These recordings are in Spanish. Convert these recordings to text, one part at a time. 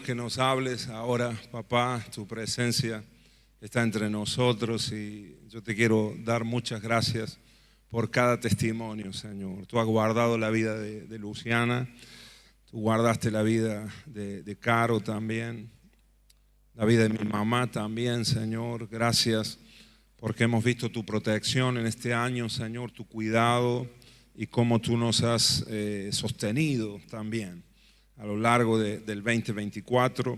que nos hables ahora, papá. Tu presencia está entre nosotros y yo te quiero dar muchas gracias por cada testimonio, Señor. Tú has guardado la vida de Luciana, tú guardaste la vida de Caro también, la vida de mi mamá también, Señor. Gracias porque hemos visto tu protección en este año, Señor, tu cuidado y cómo tú nos has sostenido también a lo largo del 2024.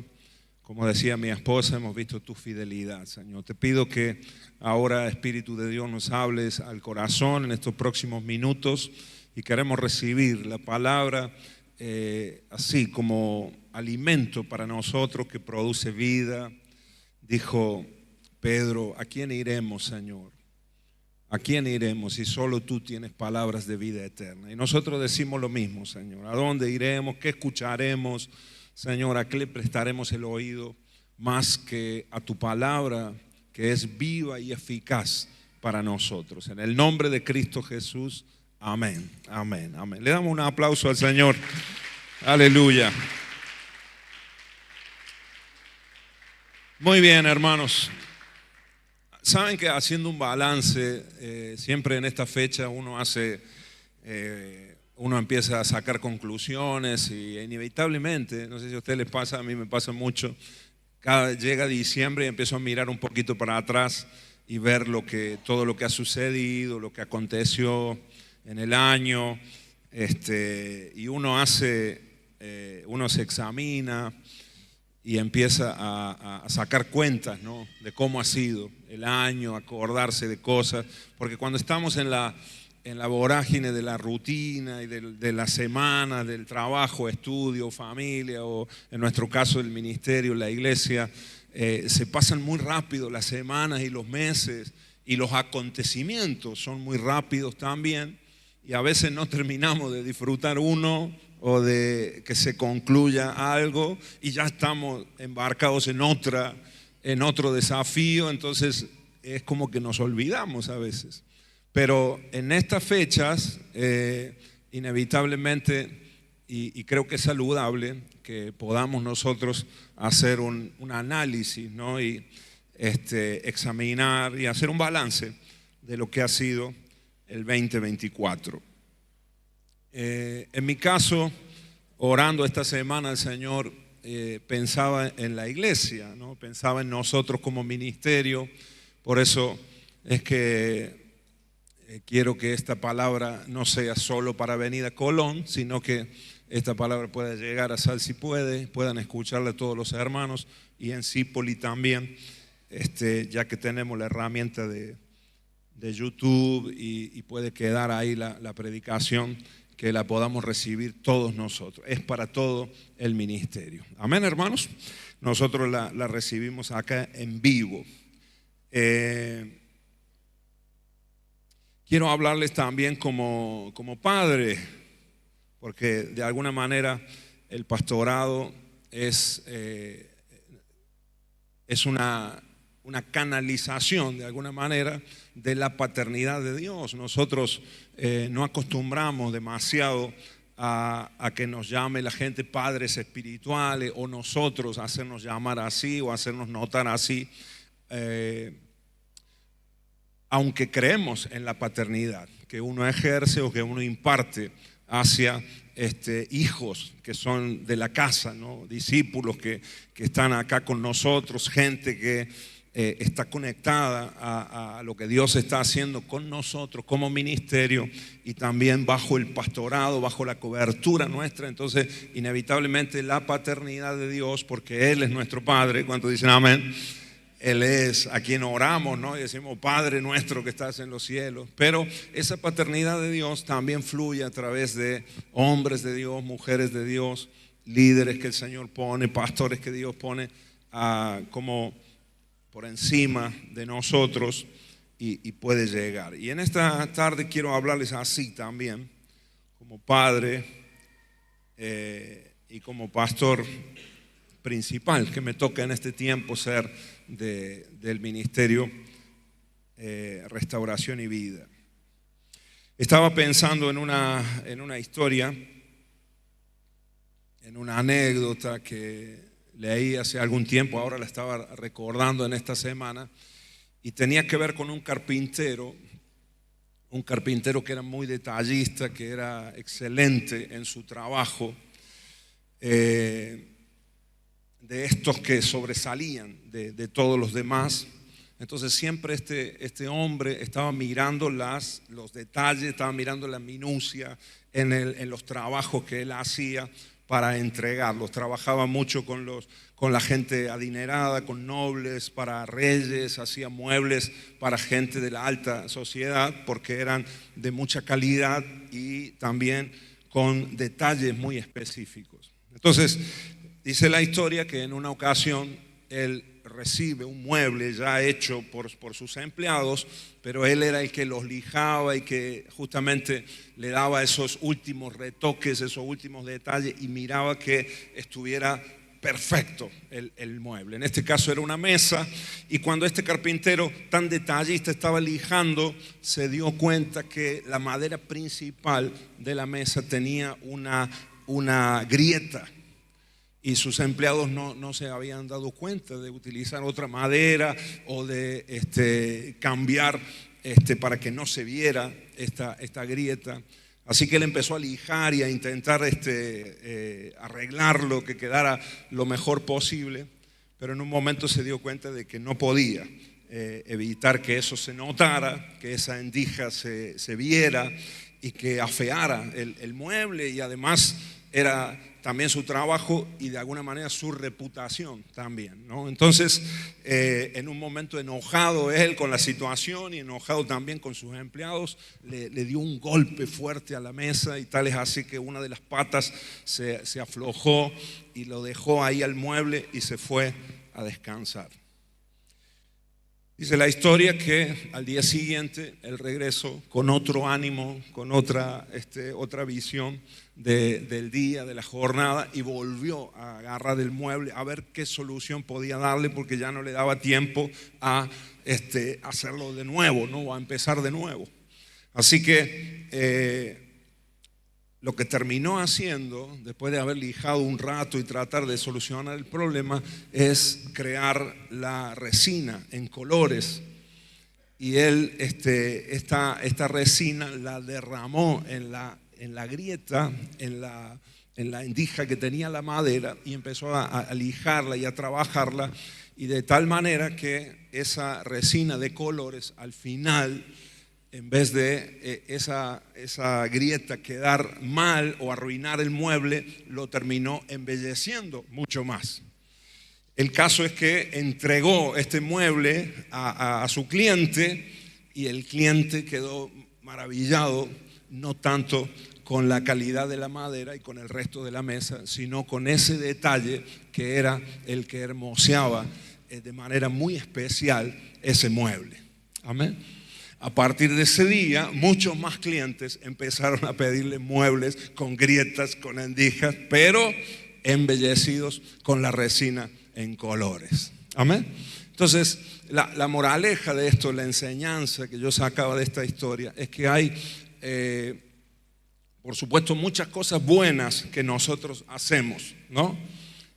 Como decía mi esposa, hemos visto tu fidelidad, Señor. Te pido que ahora, Espíritu de Dios, nos hables al corazón en estos próximos minutos y queremos recibir la palabra así como alimento para nosotros que produce vida. Dijo Pedro: ¿a quién iremos, Señor? ¿A quién iremos si solo tú tienes palabras de vida eterna? Y nosotros decimos lo mismo, Señor. ¿A dónde iremos? ¿Qué escucharemos? Señor, ¿a qué le prestaremos el oído? Más que a tu palabra, que es viva y eficaz para nosotros. En el nombre de Cristo Jesús, amén, amén, amén. Le damos un aplauso al Señor. Aleluya. Muy bien, hermanos. Saben que haciendo un balance, siempre en esta fecha uno empieza a sacar conclusiones y inevitablemente, no sé si a ustedes les pasa, a mí me pasa mucho, llega diciembre y empiezo a mirar un poquito para atrás y ver todo lo que ha sucedido, lo que aconteció en el año, y uno se examina y empieza a sacar cuentas, ¿no?, de cómo ha sido el año, acordarse de cosas, porque cuando estamos en la vorágine de la rutina y de la semana, del trabajo, estudio, familia, o en nuestro caso el ministerio, la iglesia, se pasan muy rápido las semanas y los meses, y los acontecimientos son muy rápidos también, y a veces no terminamos de disfrutar uno o de que se concluya algo y ya estamos embarcados en otro desafío. Entonces es como que nos olvidamos a veces. Pero en estas fechas, inevitablemente, y creo que es saludable que podamos nosotros hacer un análisis, ¿no?, y examinar y hacer un balance de lo que ha sido el 2024. En mi caso, orando esta semana al Señor, pensaba en la iglesia, ¿no?, pensaba en nosotros como ministerio. Por eso es que quiero que esta palabra no sea solo para Avenida Colón, sino que esta palabra pueda llegar a Sal si puedan escucharla todos los hermanos, y en Zipoli también, ya que tenemos la herramienta de YouTube y puede quedar ahí la predicación, que la podamos recibir todos nosotros. Es para todo el ministerio. Amén, hermanos. Nosotros la recibimos acá en vivo. Quiero hablarles también como padre, porque de alguna manera el pastorado es una canalización de alguna manera de la paternidad de Dios. Nosotros no acostumbramos demasiado a que nos llame la gente padres espirituales, o nosotros hacernos llamar así o hacernos notar así, aunque creemos en la paternidad que uno ejerce o que uno imparte hacia hijos que son de la casa, ¿no?, discípulos que están acá con nosotros, gente que está conectada a lo que Dios está haciendo con nosotros como ministerio, y también bajo el pastorado, bajo la cobertura nuestra. Entonces inevitablemente la paternidad de Dios, porque Él es nuestro Padre. ¿Cuántos dicen amén? Él es a quien oramos, ¿no?, y decimos: Padre nuestro que estás en los cielos. Pero esa paternidad de Dios también fluye a través de hombres de Dios, mujeres de Dios, líderes que el Señor pone, pastores que Dios pone como por encima de nosotros, y puede llegar. Y en esta tarde quiero hablarles así también, como padre y como pastor principal que me toca en este tiempo ser del ministerio Restauración y Vida. Estaba pensando en una historia, en una anécdota que leí hace algún tiempo, ahora la estaba recordando en esta semana, y tenía que ver con un carpintero que era muy detallista, que era excelente en su trabajo, de estos que sobresalían de todos los demás. Entonces siempre este hombre estaba mirando los detalles, estaba mirando la minucia en los trabajos que él hacía para entregarlos. Trabajaba mucho con la gente adinerada, con nobles, para reyes, hacía muebles para gente de la alta sociedad porque eran de mucha calidad y también con detalles muy específicos. Entonces, dice la historia que en una ocasión él recibe un mueble ya hecho por sus empleados, pero él era el que los lijaba y que justamente le daba esos últimos retoques, esos últimos detalles y miraba que estuviera perfecto el mueble. En este caso era una mesa, y cuando este carpintero tan detallista estaba lijando, se dio cuenta que la madera principal de la mesa tenía una grieta. Y sus empleados no se habían dado cuenta de utilizar otra madera o de cambiar para que no se viera esta grieta. Así que él empezó a lijar y a intentar arreglarlo, que quedara lo mejor posible. Pero en un momento se dio cuenta de que no podía evitar que eso se notara, que esa endija se viera y que afeara el mueble, y además era también su trabajo y de alguna manera su reputación también, ¿no? Entonces, en un momento enojado él con la situación y enojado también con sus empleados, le dio un golpe fuerte a la mesa, y tal es así que una de las patas se aflojó y lo dejó ahí al mueble y se fue a descansar. Dice la historia que al día siguiente él regresó con otro ánimo, con otra visión del día, de la jornada, y volvió a agarrar el mueble a ver qué solución podía darle, porque ya no le daba tiempo a hacerlo de nuevo, ¿no? A empezar de nuevo. Así que lo que terminó haciendo, después de haber lijado un rato y tratar de solucionar el problema, es crear la resina en colores. Y él esta resina la derramó en la grieta, en la endija que tenía la madera, y empezó a lijarla y a trabajarla, y de tal manera que esa resina de colores al final, en vez de esa grieta quedar mal o arruinar el mueble, lo terminó embelleciendo mucho más. El caso es que entregó este mueble a su cliente, y el cliente quedó maravillado, no tanto con la calidad de la madera y con el resto de la mesa, sino con ese detalle que era el que hermoseaba de manera muy especial ese mueble. Amén. A partir de ese día, muchos más clientes empezaron a pedirle muebles con grietas, con endijas, pero embellecidos con la resina en colores. Amén. Entonces, la moraleja de esto, la enseñanza que yo sacaba de esta historia, es que hay, por supuesto, muchas cosas buenas que nosotros hacemos, ¿no?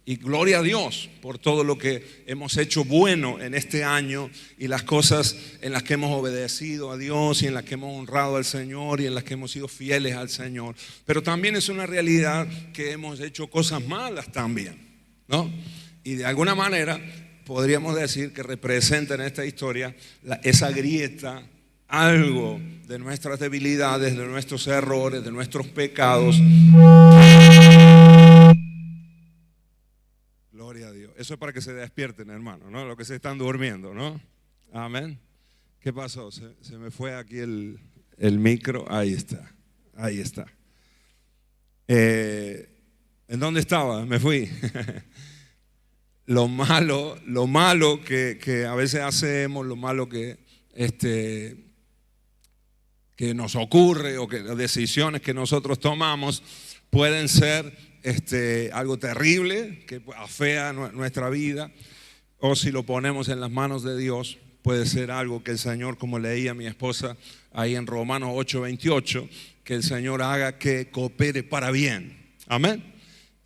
Y gloria a Dios por todo lo que hemos hecho bueno en este año, y las cosas en las que hemos obedecido a Dios y en las que hemos honrado al Señor y en las que hemos sido fieles al Señor. Pero también es una realidad que hemos hecho cosas malas también, ¿no? Y de alguna manera podríamos decir que representa en esta historia esa grieta, algo de nuestras debilidades, de nuestros errores, de nuestros pecados. Gloria a Dios. Eso es para que se despierten, hermano, ¿no? Los que se están durmiendo, ¿no? Amén. ¿Qué pasó? Se me fue aquí el micro. Ahí está. Ahí está. ¿En dónde estaba? Me fui. Lo malo que a veces hacemos, lo malo que nos ocurre, o que las decisiones que nosotros tomamos pueden ser algo terrible que afea nuestra vida, o si lo ponemos en las manos de Dios, puede ser algo que el Señor, como leía mi esposa ahí en Romanos 8:28, que el Señor haga que coopere para bien. Amén.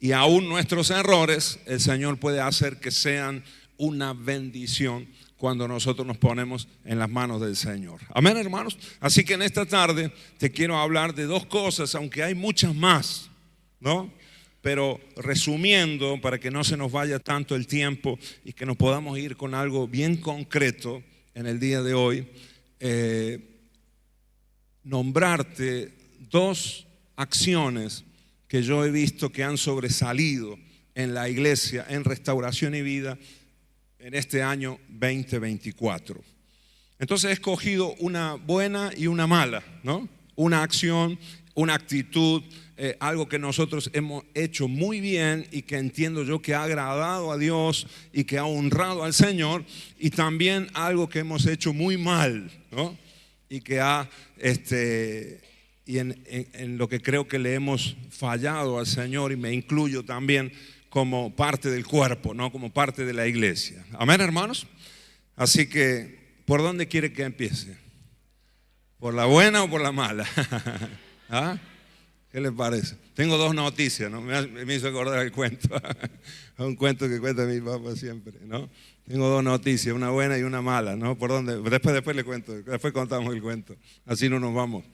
Y aún nuestros errores, el Señor puede hacer que sean una bendición cuando nosotros nos ponemos en las manos del Señor. Amén, hermanos. Así que en esta tarde te quiero hablar de dos cosas, aunque hay muchas más, ¿no? Pero resumiendo, para que no se nos vaya tanto el tiempo y que nos podamos ir con algo bien concreto en el día de hoy, nombrarte dos acciones que yo he visto que han sobresalido en la iglesia, en Restauración y Vida, en este año 2024. Entonces he escogido una buena y una mala, ¿no? Una acción, una actitud, algo que nosotros hemos hecho muy bien y que entiendo yo que ha agradado a Dios y que ha honrado al Señor, y también algo que hemos hecho muy mal, ¿no? Y que en lo que creo que le hemos fallado al Señor, y me incluyo también como parte del cuerpo, ¿no? Como parte de la iglesia. Amén, hermanos. Así que, ¿por dónde quiere que empiece? ¿Por la buena o por la mala? ¿Ah? ¿Qué les parece? Tengo dos noticias, ¿no? Me hizo acordar el cuento. Un cuento que cuenta mi papá siempre, ¿no? Tengo dos noticias, una buena y una mala, ¿no? ¿Por dónde? Después le cuento, después contamos el cuento. Así no nos vamos.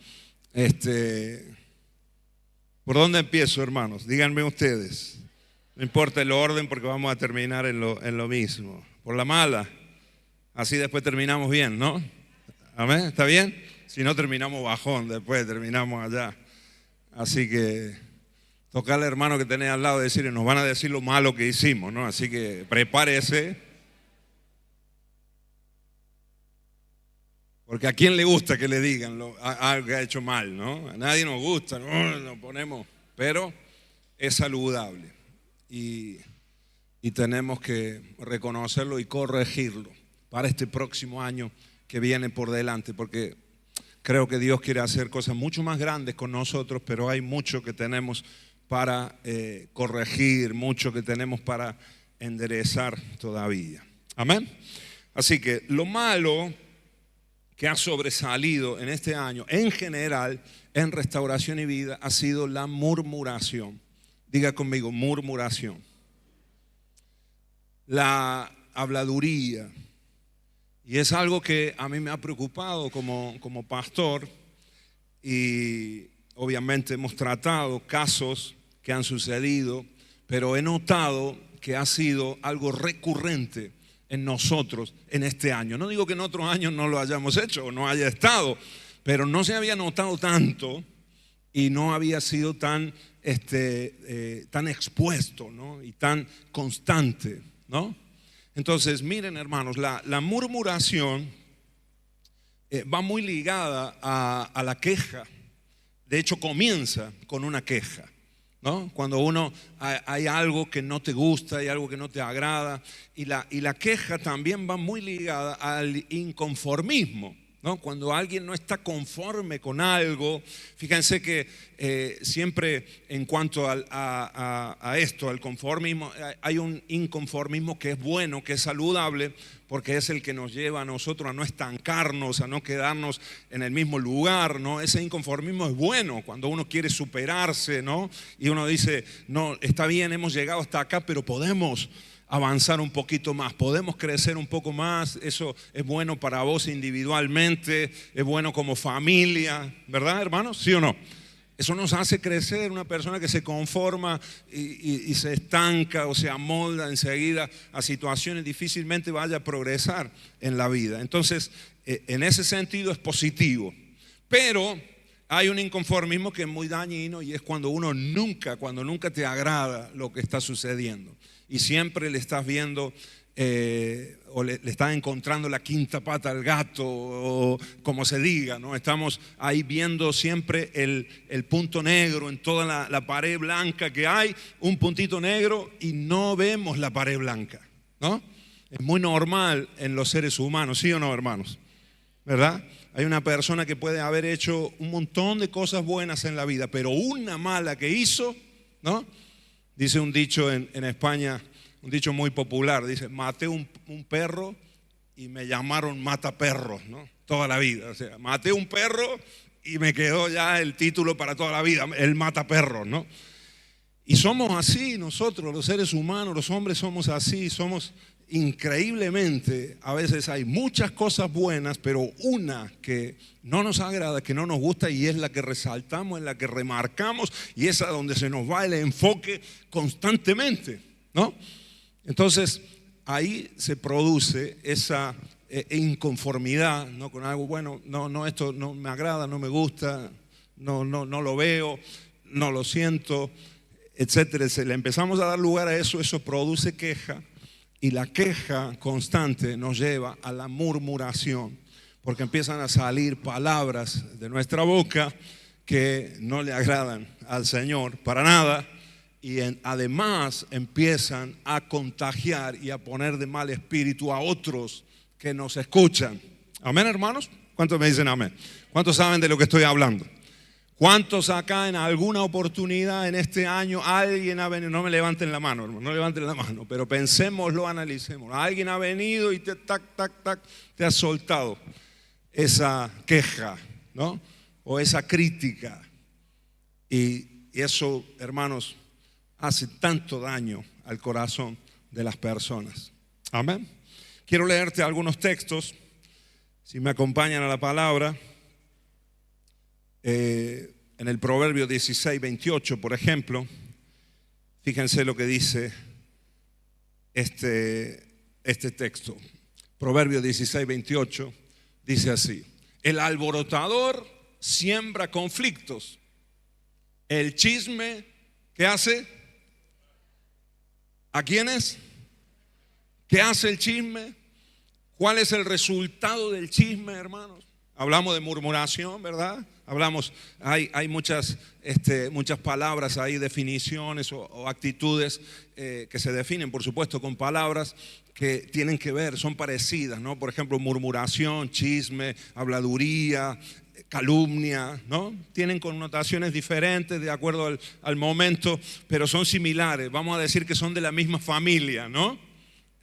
¿Por dónde empiezo, hermanos? Díganme ustedes. No importa el orden, porque vamos a terminar en lo mismo. Por la mala, así después terminamos bien, ¿no? ¿Amén? ¿Está bien? Si no, terminamos bajón, después terminamos allá. Así que tocarle al hermano que tenés al lado y decirle, nos van a decir lo malo que hicimos, ¿no? Así que prepárese. Porque a quién le gusta que le digan algo que ha hecho mal, ¿no? A nadie nos gusta, no nos ponemos, pero es saludable. Y tenemos que reconocerlo y corregirlo para este próximo año que viene por delante, porque creo que Dios quiere hacer cosas mucho más grandes con nosotros, pero hay mucho que tenemos para corregir, mucho que tenemos para enderezar todavía. Amén. Así que lo malo que ha sobresalido en este año, en general, en Restauración y Vida, ha sido la murmuración. Diga conmigo, murmuración. La habladuría. Y es algo que a mí me ha preocupado como pastor, y obviamente hemos tratado casos que han sucedido, pero he notado que ha sido algo recurrente en nosotros en este año. No digo que en otros años no lo hayamos hecho o no haya estado, pero no se había notado tanto y no había sido tan expuesto, ¿no? Y tan constante, ¿no? Entonces, miren, hermanos, la murmuración va muy ligada a la queja. De hecho, comienza con una queja, ¿no? Cuando hay algo que no te gusta, hay algo que no te agrada, y la queja también va muy ligada al inconformismo, ¿no? Cuando alguien no está conforme con algo, fíjense que siempre en cuanto a esto, al conformismo, hay un inconformismo que es bueno, que es saludable, porque es el que nos lleva a nosotros a no estancarnos, a no quedarnos en el mismo lugar, ¿no? Ese inconformismo es bueno cuando uno quiere superarse, ¿no? Y uno dice, no, está bien, hemos llegado hasta acá, pero podemos avanzar un poquito más, podemos crecer un poco más. Eso es bueno para vos individualmente, es bueno como familia, ¿verdad, hermanos? ¿Sí o no? Eso nos hace crecer. Una persona que se conforma y se estanca o se amolda enseguida a situaciones, difícilmente vaya a progresar en la vida. Entonces, en ese sentido es positivo. Pero hay un inconformismo que es muy dañino, y es cuando nunca te agrada lo que está sucediendo. Y siempre le estás viendo o le estás encontrando la quinta pata al gato, o como se diga, ¿no? Estamos ahí viendo siempre el punto negro en toda la pared blanca que hay, un puntito negro, y no vemos la pared blanca, ¿no? Es muy normal en los seres humanos, ¿sí o no, hermanos? ¿Verdad? Hay una persona que puede haber hecho un montón de cosas buenas en la vida, pero una mala que hizo, ¿no? Dice un dicho en España, un dicho muy popular, dice, maté un perro y me llamaron mataperros, ¿no? Toda la vida. O sea, maté un perro y me quedó ya el título para toda la vida, el mataperros, ¿no? Y somos así nosotros, los seres humanos, los hombres somos así, somos increíblemente, a veces hay muchas cosas buenas, pero una que no nos agrada, que no nos gusta y es la que resaltamos, es la que remarcamos y es a donde se nos va el enfoque constantemente, ¿no? Entonces ahí se produce esa inconformidad, ¿no? Con algo bueno, no, esto no me agrada, no me gusta, no lo veo, no lo siento, etcétera. Le empezamos a dar lugar a eso, eso produce queja. Y la queja constante nos lleva a la murmuración, porque empiezan a salir palabras de nuestra boca que no le agradan al Señor para nada y además empiezan a contagiar y a poner de mal espíritu a otros que nos escuchan. Amén, hermanos. ¿Cuántos me dicen amén? ¿Cuántos saben de lo que estoy hablando? ¿Cuántos acá en alguna oportunidad en este año alguien ha venido? No me levanten la mano, hermano, no levanten la mano, pero pensémoslo, analicemos. Alguien ha venido y te ha soltado esa queja, ¿no? O esa crítica. Y eso, hermanos, hace tanto daño al corazón de las personas. Amén. Quiero leerte algunos textos, si me acompañan a la palabra. En el Proverbio 16, 28, por ejemplo, fíjense lo que dice este texto. Proverbio 16, 28 dice así: el alborotador siembra conflictos. El chisme, ¿qué hace? ¿A quiénes? ¿Qué hace el chisme? ¿Cuál es el resultado del chisme, hermanos? Hablamos de murmuración, ¿verdad? Hablamos, hay muchas palabras ahí, definiciones o actitudes que se definen, por supuesto, con palabras que tienen que ver, son parecidas, ¿no? Por ejemplo, murmuración, chisme, habladuría, calumnia, ¿no? Tienen connotaciones diferentes de acuerdo al momento, pero son similares. Vamos a decir que son de la misma familia, ¿no?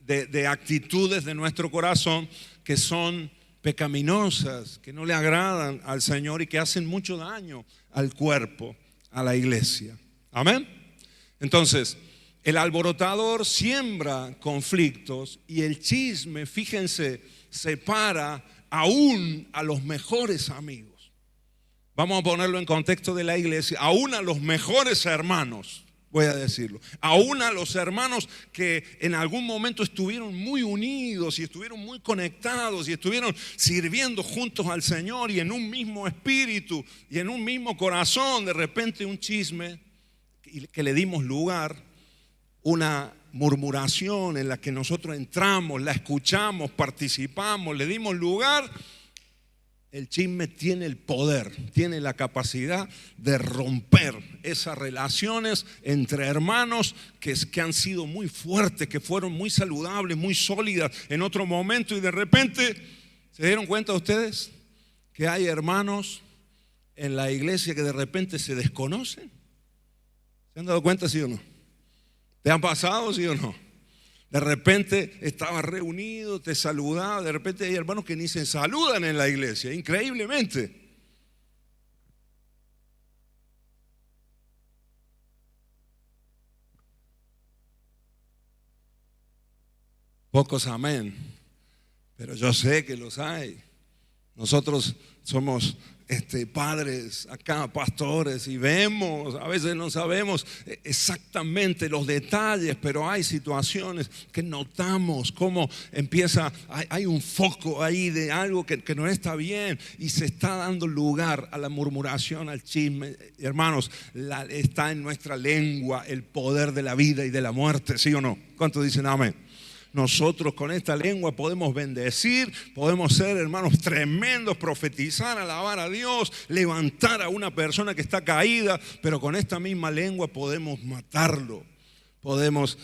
De actitudes de nuestro corazón que son pecaminosas, que no le agradan al Señor y que hacen mucho daño al cuerpo, a la iglesia. Amén. Entonces, el alborotador siembra conflictos y el chisme, fíjense, separa aún a los mejores amigos. Vamos a ponerlo en contexto de la iglesia, aún a los mejores hermanos. Voy a decirlo, aún a los hermanos que en algún momento estuvieron muy unidos y estuvieron muy conectados y estuvieron sirviendo juntos al Señor y en un mismo espíritu y en un mismo corazón, de repente un chisme que le dimos lugar, una murmuración en la que nosotros entramos, la escuchamos, participamos, le dimos lugar. El chisme tiene el poder, tiene la capacidad de romper esas relaciones entre hermanos que han sido muy fuertes, que fueron muy saludables, muy sólidas en otro momento y de repente, ¿se dieron cuenta ustedes que hay hermanos en la iglesia que de repente se desconocen? ¿Se han dado cuenta, sí o no? ¿Te han pasado, sí o no? De repente estabas reunido, te saludaba, de repente hay hermanos que ni se saludan en la iglesia, increíblemente. Pocos amén, pero yo sé que los hay. Nosotros somos padres acá, pastores, y vemos, a veces no sabemos exactamente los detalles, pero hay situaciones que notamos cómo empieza, hay un foco ahí de algo que no está bien y se está dando lugar a la murmuración, al chisme. Hermanos, está en nuestra lengua el poder de la vida y de la muerte, ¿sí o no? ¿Cuántos dicen amén? Nosotros con esta lengua podemos bendecir, podemos ser hermanos tremendos, profetizar, alabar a Dios, levantar a una persona que está caída, pero con esta misma lengua podemos matarlo, podemos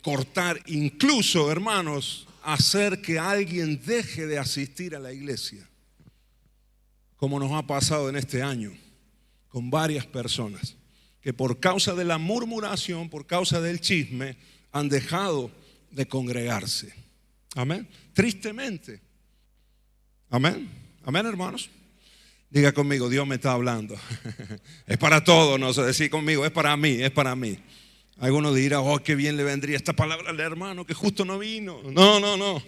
cortar, incluso, hermanos, hacer que alguien deje de asistir a la iglesia, como nos ha pasado en este año con varias personas que por causa de la murmuración, por causa del chisme, han dejado de congregarse. Amén. Tristemente. Amén. Amén, hermanos. Diga conmigo, Dios me está hablando. Es para todos, no sé, decir conmigo, es para mí, es para mí. Algunos dirán, oh, qué bien le vendría esta palabra al hermano que justo no vino. No, no, no.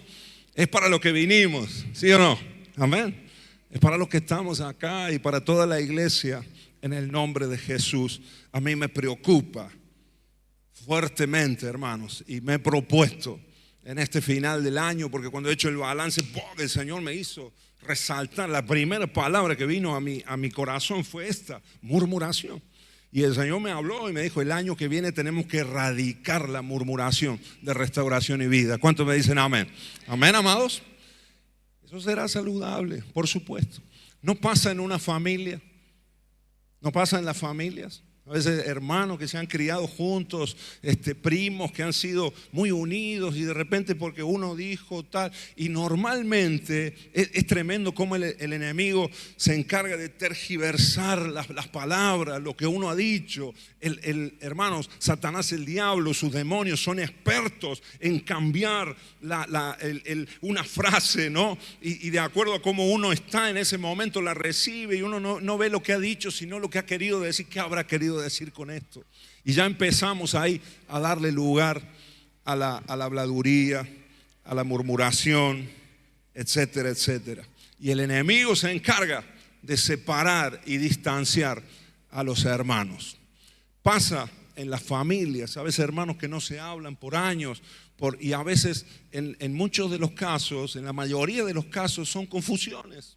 Es para lo que vinimos, ¿sí o no? Amén. Es para los que estamos acá y para toda la iglesia en el nombre de Jesús. A mí me preocupa fuertemente, hermanos, y me he propuesto en este final del año, porque cuando he hecho el balance, el Señor me hizo resaltar. La primera palabra que vino a mi corazón fue esta: murmuración. Y el Señor me habló y me dijo, el año que viene tenemos que erradicar la murmuración de Restauración y Vida. ¿Cuántos me dicen amén? Amén, amados. Eso será saludable, por supuesto. No pasa en una familia, no pasa en las familias. A veces hermanos que se han criado juntos, primos que han sido muy unidos, y de repente porque uno dijo tal, y normalmente es tremendo cómo el enemigo se encarga de tergiversar las palabras, lo que uno ha dicho. Hermanos, Satanás, el diablo, sus demonios son expertos en cambiar una frase, ¿no? Y de acuerdo a cómo uno está en ese momento la recibe, y uno no ve lo que ha dicho, sino lo que ha querido decir. ¿Qué habrá querido decir con esto? Y ya empezamos ahí a darle lugar a la habladuría, a la murmuración, etcétera, etcétera. Y el enemigo se encarga de separar y distanciar a los hermanos. Pasa en las familias, a veces hermanos que no se hablan por años, y a veces en muchos de los casos, en la mayoría de los casos, son confusiones.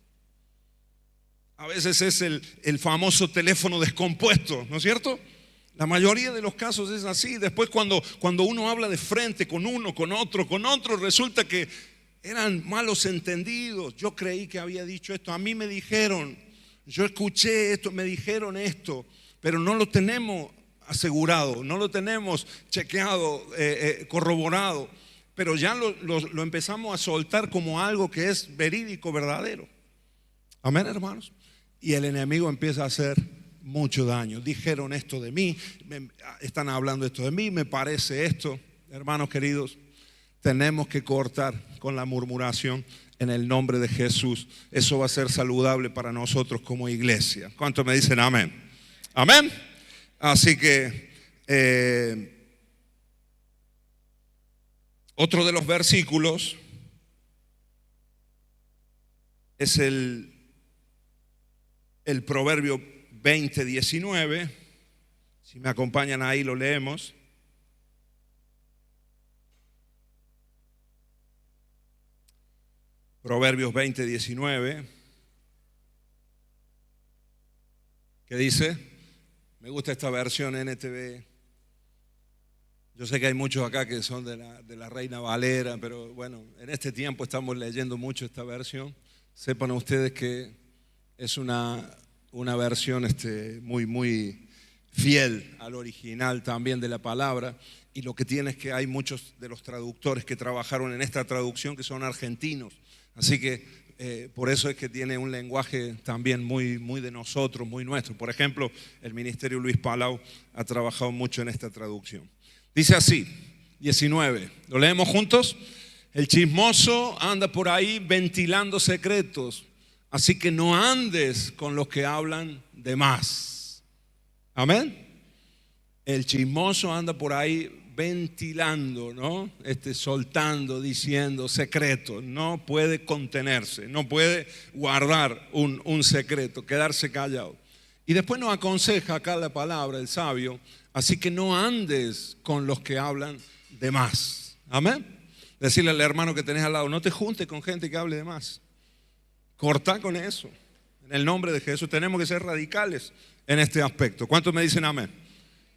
A veces es el famoso teléfono descompuesto, ¿no es cierto? La mayoría de los casos es así. Después cuando uno habla de frente con uno, con otro, resulta que eran malos entendidos. Yo creí que había dicho esto, a mí me dijeron, yo escuché esto, me dijeron esto, pero no lo tenemos asegurado, no lo tenemos chequeado, corroborado, pero ya lo empezamos a soltar como algo que es verídico, verdadero. Amén, hermanos. Y el enemigo empieza a hacer mucho daño. Dijeron esto de mí, están hablando esto de mí, me parece esto. Hermanos queridos, tenemos que cortar con la murmuración en el nombre de Jesús. Eso va a ser saludable para nosotros como iglesia. ¿Cuántos me dicen amén? Amén. Así que otro de los versículos es el Proverbio 20:19. Si me acompañan ahí lo leemos. Proverbios 20:19. ¿Qué dice? Me gusta esta versión NTV. Yo sé que hay muchos acá que son de la Reina Valera, pero bueno, en este tiempo estamos leyendo mucho esta versión. Sepan ustedes que es una versión muy, muy fiel al original también de la palabra. Y lo que tiene es que hay muchos de los traductores que trabajaron en esta traducción que son argentinos. Así que por eso es que tiene un lenguaje también muy, muy de nosotros, muy nuestro. Por ejemplo, el Ministerio Luis Palau ha trabajado mucho en esta traducción. Dice así, 19, ¿lo leemos juntos? El chismoso anda por ahí ventilando secretos, así que no andes con los que hablan de más. Amén. El chismoso anda por ahí ventilando, ¿no? Soltando, diciendo secretos. No puede contenerse, no puede guardar un secreto, quedarse callado. Y después nos aconseja acá la palabra, el sabio, así que no andes con los que hablan de más. Amén. Decirle al hermano que tenés al lado, no te juntes con gente que hable de más. Corta con eso. En el nombre de Jesús tenemos que ser radicales en este aspecto. ¿Cuántos me dicen amén?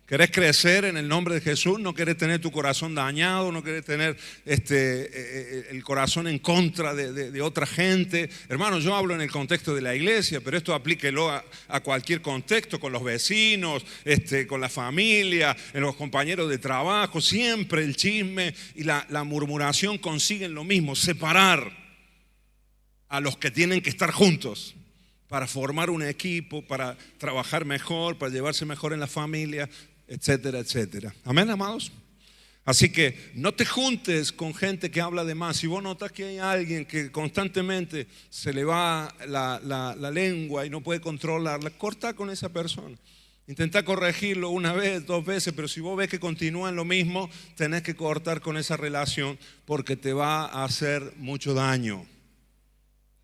¿Querés crecer en el nombre de Jesús? ¿No querés tener tu corazón dañado? ¿No querés tener el corazón en contra de otra gente? Hermano, yo hablo en el contexto de la iglesia, pero esto aplíquelo a cualquier contexto, con los vecinos, con la familia, en los compañeros de trabajo. Siempre el chisme y la murmuración consiguen lo mismo: separar a los que tienen que estar juntos para formar un equipo, para trabajar mejor, para llevarse mejor en la familia, etcétera, etcétera. Amén, amados. Así que no te juntes con gente que habla de más. Si vos notas que hay alguien que constantemente se le va la lengua y no puede controlarla, corta con esa persona. Intenta corregirlo una vez, dos veces, pero si vos ves que continúa en lo mismo, tenés que cortar con esa relación porque te va a hacer mucho daño.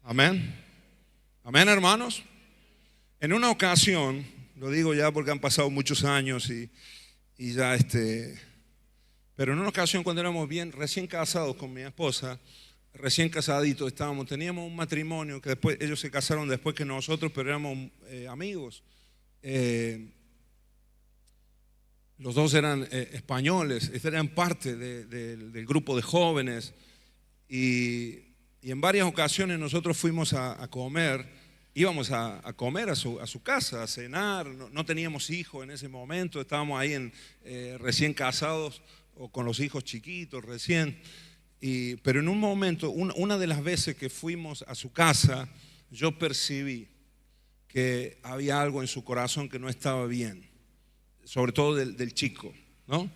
Amén. Amén, hermanos. En una ocasión, lo digo ya porque han pasado muchos años y ya pero en una ocasión cuando éramos recién casados con mi esposa, recién casaditos teníamos un matrimonio que después ellos se casaron después que nosotros, pero éramos amigos. Los dos eran españoles, eran parte del grupo de jóvenes y en varias ocasiones nosotros fuimos a comer, íbamos a comer a su casa, a cenar, no teníamos hijos en ese momento, estábamos ahí recién casados o con los hijos chiquitos recién, pero en un momento, una de las veces que fuimos a su casa, yo percibí que había algo en su corazón que no estaba bien, sobre todo del chico, ¿no?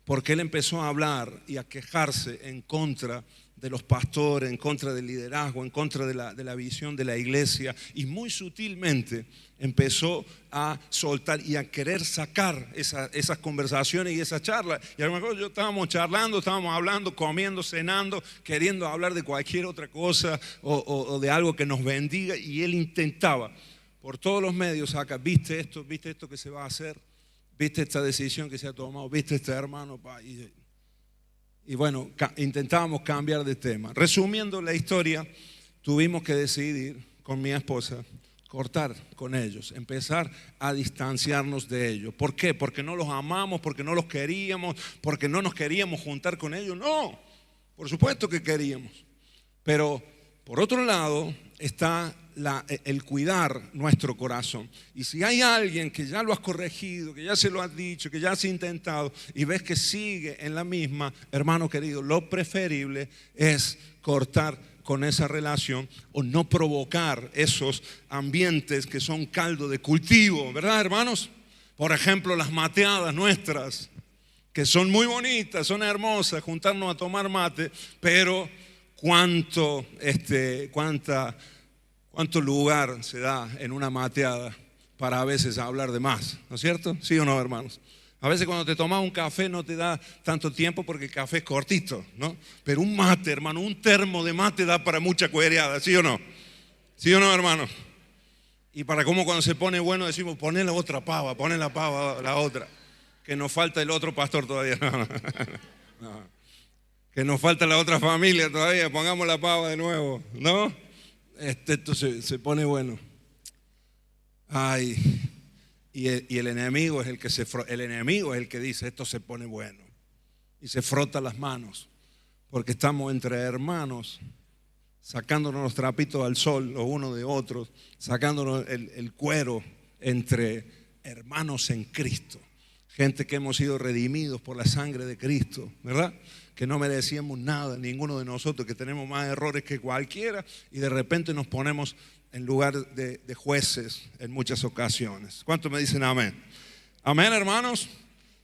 Porque él empezó a hablar y a quejarse en contra de los pastores, en contra del liderazgo, en contra de la visión de la iglesia, y muy sutilmente empezó a soltar y a querer sacar esas conversaciones y esas charlas. Y a lo mejor yo estábamos charlando, estábamos hablando, comiendo, cenando, queriendo hablar de cualquier otra cosa o de algo que nos bendiga, y él intentaba por todos los medios sacar, ¿viste esto que se va a hacer? ¿Viste esta decisión que se ha tomado? ¿Viste este hermano? Y bueno, intentábamos cambiar de tema. Resumiendo la historia, tuvimos que decidir con mi esposa cortar con ellos, empezar a distanciarnos de ellos. ¿Por qué? Porque no los amamos, porque no los queríamos, porque no nos queríamos juntar con ellos. No, por supuesto que queríamos. Pero por otro lado está el cuidar nuestro corazón. Y si hay alguien que ya lo has corregido, que ya se lo has dicho, que ya has intentado y ves que sigue en la misma, hermano querido, lo preferible es cortar con esa relación o no provocar esos ambientes que son caldo de cultivo, ¿verdad, hermanos? Por ejemplo, las mateadas nuestras, que son muy bonitas, son hermosas, juntarnos a tomar mate, pero cuánto lugar se da en una mateada para a veces hablar de más, ¿no es cierto? ¿Sí o no, hermanos? A veces cuando te tomas un café no te da tanto tiempo porque el café es cortito, ¿no? Pero un mate, hermano, un termo de mate da para mucha cuereada, ¿sí o no? ¿Sí o no, hermano? Y para cómo cuando se pone bueno decimos, poné la otra pava, poné la pava, la otra, que nos falta el otro pastor todavía, no. Que nos falta la otra familia todavía, pongamos la pava de nuevo, ¿no? Esto se pone bueno. Ay, y el enemigo es el que dice esto se pone bueno y se frota las manos porque estamos entre hermanos sacándonos los trapitos al sol los unos de otros, sacándonos el cuero entre hermanos en Cristo, gente que hemos sido redimidos por la sangre de Cristo, ¿verdad? Que no merecíamos nada, ninguno de nosotros, que tenemos más errores que cualquiera, y de repente nos ponemos en lugar de jueces en muchas ocasiones. ¿Cuántos me dicen amén? Amén, hermanos.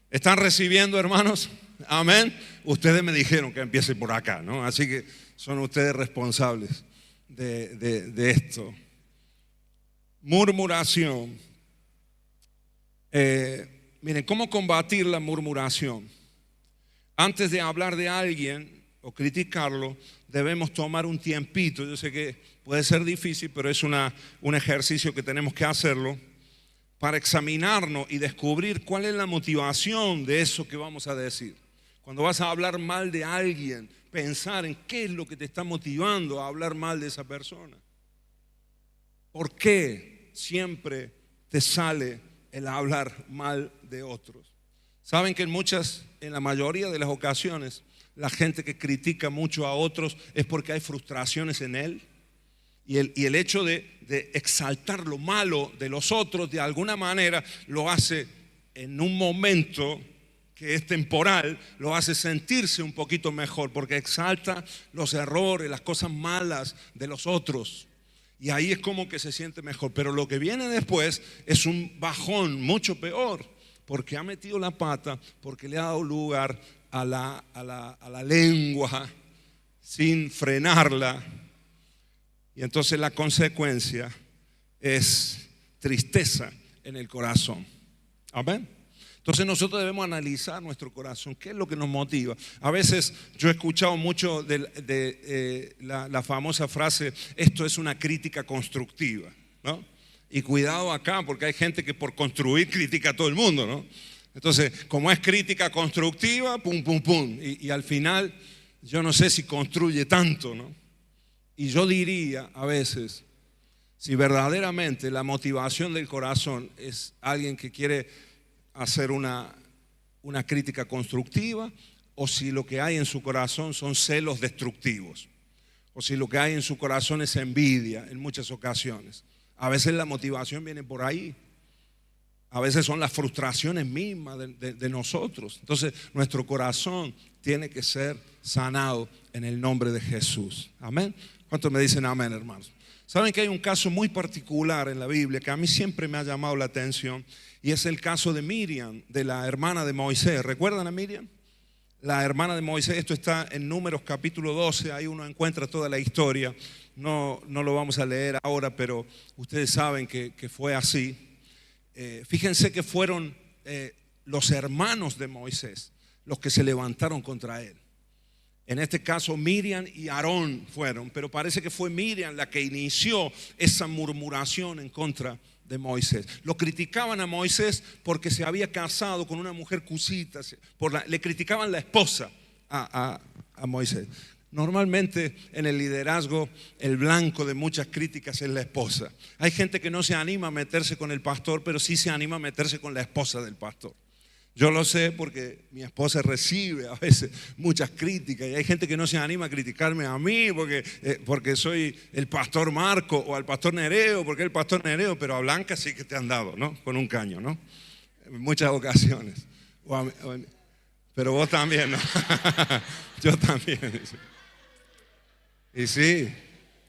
¿Están recibiendo, hermanos? Amén. Ustedes me dijeron que empiece por acá, ¿no? Así que son ustedes responsables de esto. Murmuración. Miren, ¿cómo combatir la murmuración? Antes de hablar de alguien o criticarlo, debemos tomar un tiempito. Yo sé que puede ser difícil, pero es un ejercicio que tenemos que hacerlo para examinarnos y descubrir cuál es la motivación de eso que vamos a decir. Cuando vas a hablar mal de alguien, pensar en qué es lo que te está motivando a hablar mal de esa persona. ¿Por qué siempre te sale el hablar mal de otros? Saben que en la mayoría de las ocasiones, la gente que critica mucho a otros es porque hay frustraciones en él. Y el hecho de exaltar lo malo de los otros de alguna manera lo hace en un momento que es temporal, lo hace sentirse un poquito mejor porque exalta los errores, las cosas malas de los otros. Y ahí es como que se siente mejor. Pero lo que viene después es un bajón mucho peor, porque ha metido la pata, porque le ha dado lugar a la lengua sin frenarla. Y entonces la consecuencia es tristeza en el corazón. Amén. Entonces nosotros debemos analizar nuestro corazón. ¿Qué es lo que nos motiva? A veces yo he escuchado mucho de la famosa frase: esto es una crítica constructiva, ¿no? Y cuidado acá, porque hay gente que por construir critica a todo el mundo, ¿no? Entonces, como es crítica constructiva, pum, pum, pum. Y al final, yo no sé si construye tanto, ¿no? Y yo diría a veces, si verdaderamente la motivación del corazón es alguien que quiere hacer una crítica constructiva, o si lo que hay en su corazón son celos destructivos, o si lo que hay en su corazón es envidia en muchas ocasiones. A veces la motivación viene por ahí. A veces son las frustraciones mismas de nosotros. Entonces nuestro corazón tiene que ser sanado en el nombre de Jesús. Amén. ¿Cuántos me dicen amén, hermanos? Saben que hay un caso muy particular en la Biblia que a mí siempre me ha llamado la atención, y es el caso de Miriam, de la hermana de Moisés. ¿Recuerdan a Miriam? La hermana de Moisés. Esto está en Números capítulo 12, ahí uno encuentra toda la historia. No lo vamos a leer ahora, pero ustedes saben que fue así. Fíjense que fueron los hermanos de Moisés los que se levantaron contra él. En este caso Miriam y Aarón fueron, pero parece que fue Miriam la que inició esa murmuración en contra de Moisés. Lo criticaban a Moisés porque se había casado con una mujer cusita, le criticaban la esposa a Moisés. Normalmente en el liderazgo el blanco de muchas críticas es la esposa. Hay gente que no se anima a meterse con el pastor, pero sí se anima a meterse con la esposa del pastor. Yo lo sé porque mi esposa recibe a veces muchas críticas, y hay gente que no se anima a criticarme a mí porque soy el pastor Marco, o al pastor Nereo porque es el pastor Nereo, pero a Blanca sí que te han dado, ¿no? Con un caño, ¿no? En muchas ocasiones. Pero vos también, ¿no? Yo también. Y sí,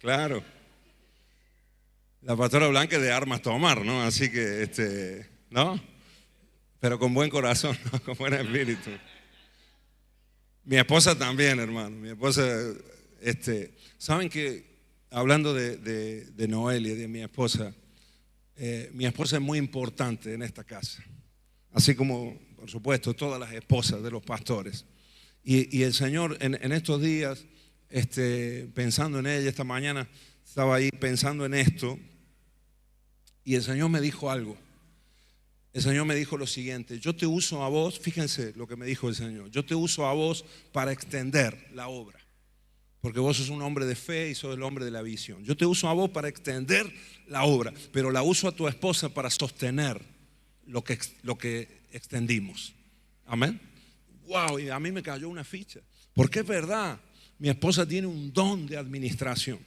claro. La pastora Blanca es de armas tomar, ¿no? Así que, ¿no? Pero con buen corazón, ¿no? Con buen espíritu. Mi esposa también, hermano. Mi esposa, ¿saben que hablando de Noelia, de mi esposa es muy importante en esta casa? Así como, por supuesto, todas las esposas de los pastores. Y el Señor en estos días, pensando en ella, esta mañana estaba ahí pensando en esto, y el Señor me dijo algo. El Señor me dijo lo siguiente: yo te uso a vos, fíjense lo que me dijo el Señor, yo te uso a vos para extender la obra, porque vos sos un hombre de fe y sos el hombre de la visión. Yo te uso a vos para extender la obra, pero la uso a tu esposa para sostener lo que extendimos. Amén. Wow, y a mí me cayó una ficha, porque es verdad, mi esposa tiene un don de administración.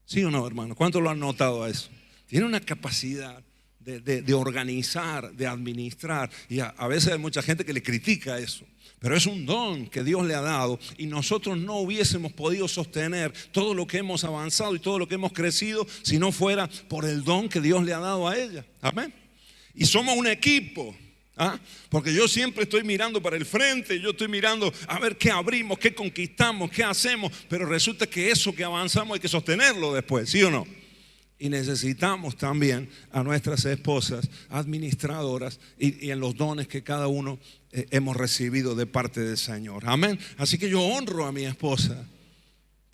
¿Sí o no, hermano? ¿Cuántos lo han notado a eso? Tiene una capacidad de organizar, de administrar, y a veces hay mucha gente que le critica eso, pero es un don que Dios le ha dado, y nosotros no hubiésemos podido sostener todo lo que hemos avanzado y todo lo que hemos crecido si no fuera por el don que Dios le ha dado a ella. Amén. Y somos un equipo. Porque yo siempre estoy mirando para el frente, yo estoy mirando a ver qué abrimos, qué conquistamos, qué hacemos, pero resulta que eso que avanzamos hay que sostenerlo después, ¿sí o no? Y necesitamos también a nuestras esposas administradoras y en los dones que cada uno hemos recibido de parte del Señor. Amén. Así que yo honro a mi esposa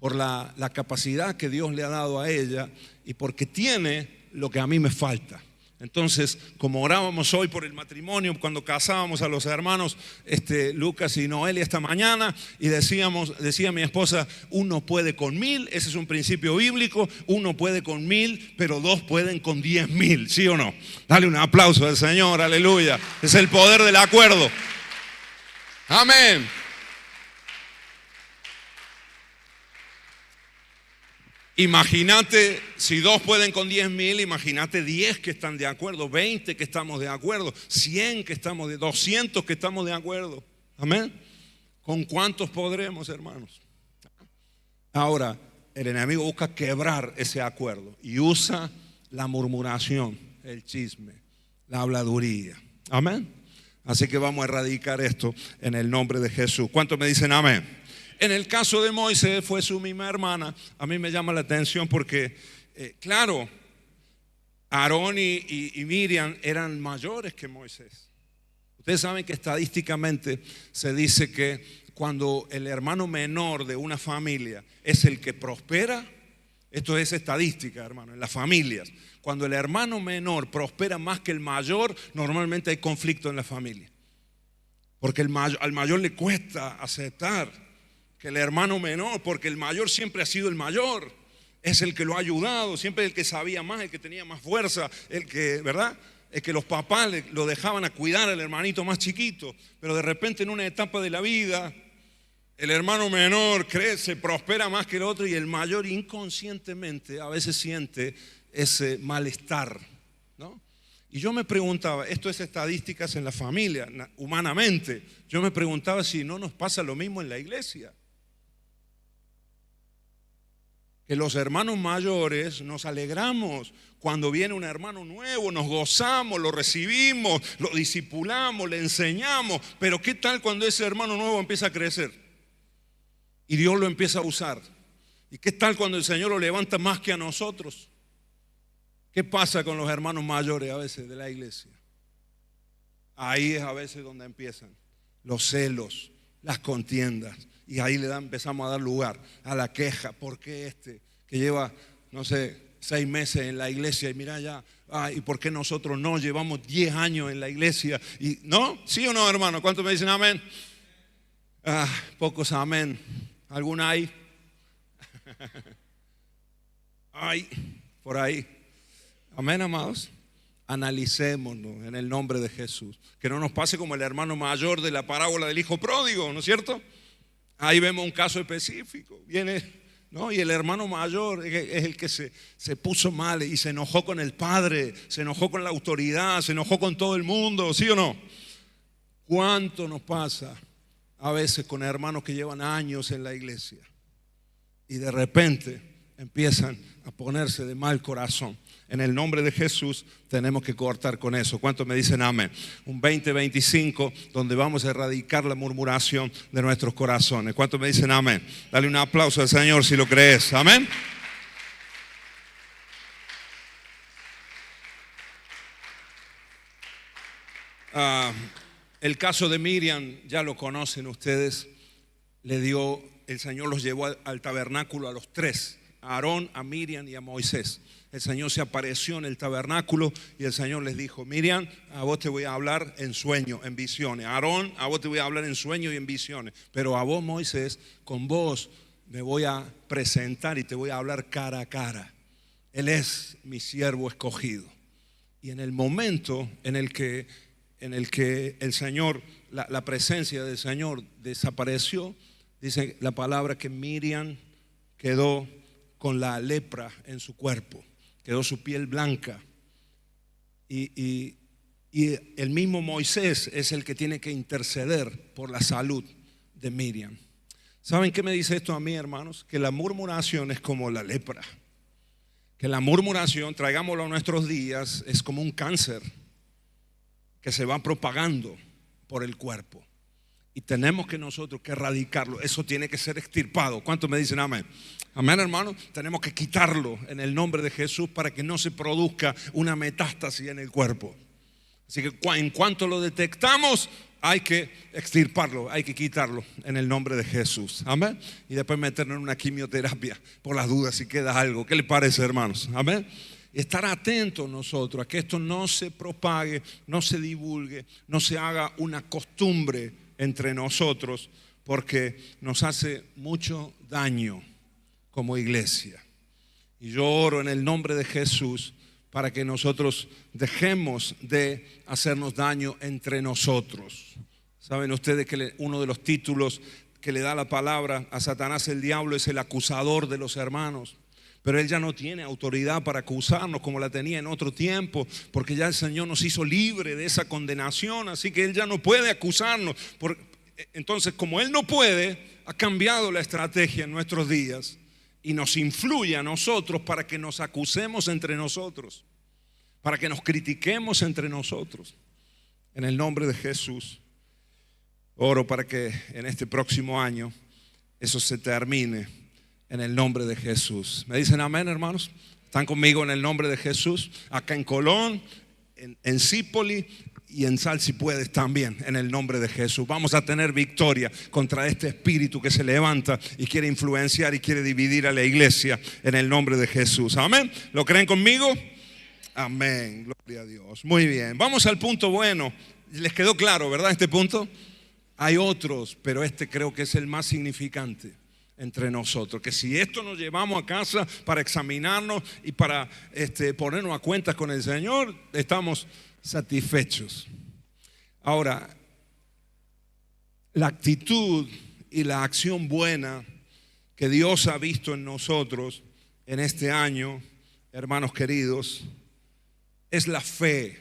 por la capacidad que Dios le ha dado a ella, y porque tiene lo que a mí me falta. Entonces, como orábamos hoy por el matrimonio, cuando casábamos a los hermanos Lucas y Noelia esta mañana, y decía mi esposa: uno puede con 1000, ese es un principio bíblico, uno puede con 1000, pero dos pueden con 10,000, ¿sí o no? Dale un aplauso al Señor, aleluya. Es el poder del acuerdo. Amén. Imagínate, si dos pueden con 10,000, imagínate 10 que están de acuerdo, 20 que estamos de acuerdo, 100 que estamos de 200 que estamos de acuerdo. Amén. ¿Con cuántos podremos, hermanos? Ahora, el enemigo busca quebrar ese acuerdo y usa la murmuración, el chisme, la habladuría. Amén. Así que vamos a erradicar esto en el nombre de Jesús. ¿Cuántos me dicen amén? En el caso de Moisés fue su misma hermana. A mí me llama la atención porque, claro, Aarón y Miriam eran mayores que Moisés. Ustedes saben que estadísticamente se dice que cuando el hermano menor de una familia es el que prospera, esto es estadística, hermano, en las familias. Cuando el hermano menor prospera más que el mayor, normalmente hay conflicto en la familia. Porque al mayor le cuesta aceptar que el hermano menor, porque el mayor siempre ha sido el mayor, es el que lo ha ayudado, siempre el que sabía más, el que tenía más fuerza, el que, ¿verdad? Es que los papás lo dejaban a cuidar al hermanito más chiquito, pero de repente en una etapa de la vida el hermano menor crece, prospera más que el otro y el mayor inconscientemente a veces siente ese malestar, ¿no? Y yo me preguntaba, esto es estadísticas en la familia, humanamente, yo me preguntaba si no nos pasa lo mismo en la iglesia. Que los hermanos mayores nos alegramos cuando viene un hermano nuevo, nos gozamos, lo recibimos, lo discipulamos, le enseñamos. Pero ¿qué tal cuando ese hermano nuevo empieza a crecer? Y Dios lo empieza a usar. ¿Y qué tal cuando el Señor lo levanta más que a nosotros? ¿Qué pasa con los hermanos mayores a veces de la iglesia? Ahí es a veces donde empiezan los celos, las contiendas. Y ahí empezamos a dar lugar a la queja. ¿Por qué este que lleva, no sé, 6 meses en la iglesia y mira ya, ¿y por qué nosotros no? Llevamos 10 años en la iglesia. Y, ¿no? ¿Sí o no, hermano? ¿Cuántos me dicen amén? Pocos amén. ¿Alguna hay? Ay, por ahí. Amén, amados. Analicémonos en el nombre de Jesús. Que no nos pase como el hermano mayor de la parábola del hijo pródigo, ¿no es cierto? Ahí vemos un caso específico. Viene, ¿no? Y el hermano mayor es el que se puso mal y se enojó con el padre, se enojó con la autoridad, se enojó con todo el mundo, ¿sí o no? ¿Cuánto nos pasa a veces con hermanos que llevan años en la iglesia y de repente empiezan a ponerse de mal corazón? En el nombre de Jesús tenemos que cortar con eso. ¿Cuántos me dicen amén? Un 2025 donde vamos a erradicar la murmuración de nuestros corazones. ¿Cuántos me dicen amén? Dale un aplauso al Señor si lo crees. Amén. El caso de Miriam ya lo conocen ustedes. El Señor los llevó al tabernáculo a los 3, a Aarón, a Miriam y a Moisés. El Señor se apareció en el tabernáculo y el Señor les dijo: Miriam, a vos te voy a hablar en sueño, en visiones. Aarón, a vos te voy a hablar en sueño y en visiones. Pero a vos, Moisés, con vos me voy a presentar y te voy a hablar cara a cara. Él es mi siervo escogido. Y en el momento en el que el Señor, la presencia del Señor desapareció, dice la palabra que Miriam quedó con la lepra en su cuerpo. Quedó su piel blanca y el mismo Moisés es el que tiene que interceder por la salud de Miriam. ¿Saben qué me dice esto a mí, hermanos? Que la murmuración es como la lepra. Que la murmuración, traigámoslo a nuestros días, es como un cáncer que se va propagando por el cuerpo. Y tenemos que nosotros que erradicarlo. Eso tiene que ser extirpado. ¿Cuántos me dicen amén? Amén, hermano. Tenemos que quitarlo en el nombre de Jesús para que no se produzca una metástasis en el cuerpo. Así que en cuanto lo detectamos, hay que extirparlo, hay que quitarlo en el nombre de Jesús. Amén. Y después meternos en una quimioterapia por las dudas si queda algo. ¿Qué les parece, hermanos? Amén. Estar atentos nosotros a que esto no se propague, no se divulgue, no se haga una costumbre entre nosotros, porque nos hace mucho daño como iglesia. Y yo oro en el nombre de Jesús para que nosotros dejemos de hacernos daño entre nosotros. Saben ustedes que uno de los títulos que le da la palabra a Satanás, el diablo, es el acusador de los hermanos. Pero él ya no tiene autoridad para acusarnos como la tenía en otro tiempo, porque ya el Señor nos hizo libre de esa condenación, así que él ya no puede acusarnos. Entonces, como él no puede, ha cambiado la estrategia en nuestros días y nos influye a nosotros para que nos acusemos entre nosotros, para que nos critiquemos entre nosotros. En el nombre de Jesús, oro para que en este próximo año eso se termine en el nombre de Jesús. ¿Me dicen amén, hermanos? ¿Están conmigo en el nombre de Jesús? Acá en Colón, en Zípoli y en Sal si puedes también, en el nombre de Jesús. Vamos a tener victoria contra este espíritu que se levanta y quiere influenciar y quiere dividir a la iglesia en el nombre de Jesús. Amén. ¿Lo creen conmigo? Amén. Gloria a Dios. Muy bien. Vamos al punto bueno. ¿Les quedó claro, verdad, este punto? Hay otros, pero este creo que es el más significante entre nosotros, que si esto nos llevamos a casa para examinarnos y para ponernos a cuentas con el Señor, estamos satisfechos. Ahora, la actitud y la acción buena que Dios ha visto en nosotros en este año, hermanos queridos, es la fe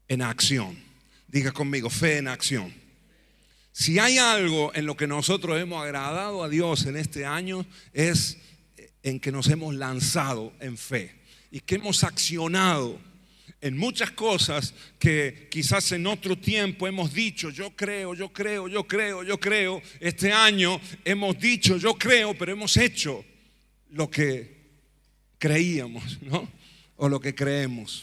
en acción. Diga conmigo, fe en acción. Si hay algo en lo que nosotros hemos agradado a Dios en este año, es en que nos hemos lanzado en fe y que hemos accionado en muchas cosas que quizás en otro tiempo hemos dicho, yo creo. Este año hemos dicho, yo creo, pero hemos hecho lo que creíamos, ¿no? O lo que creemos.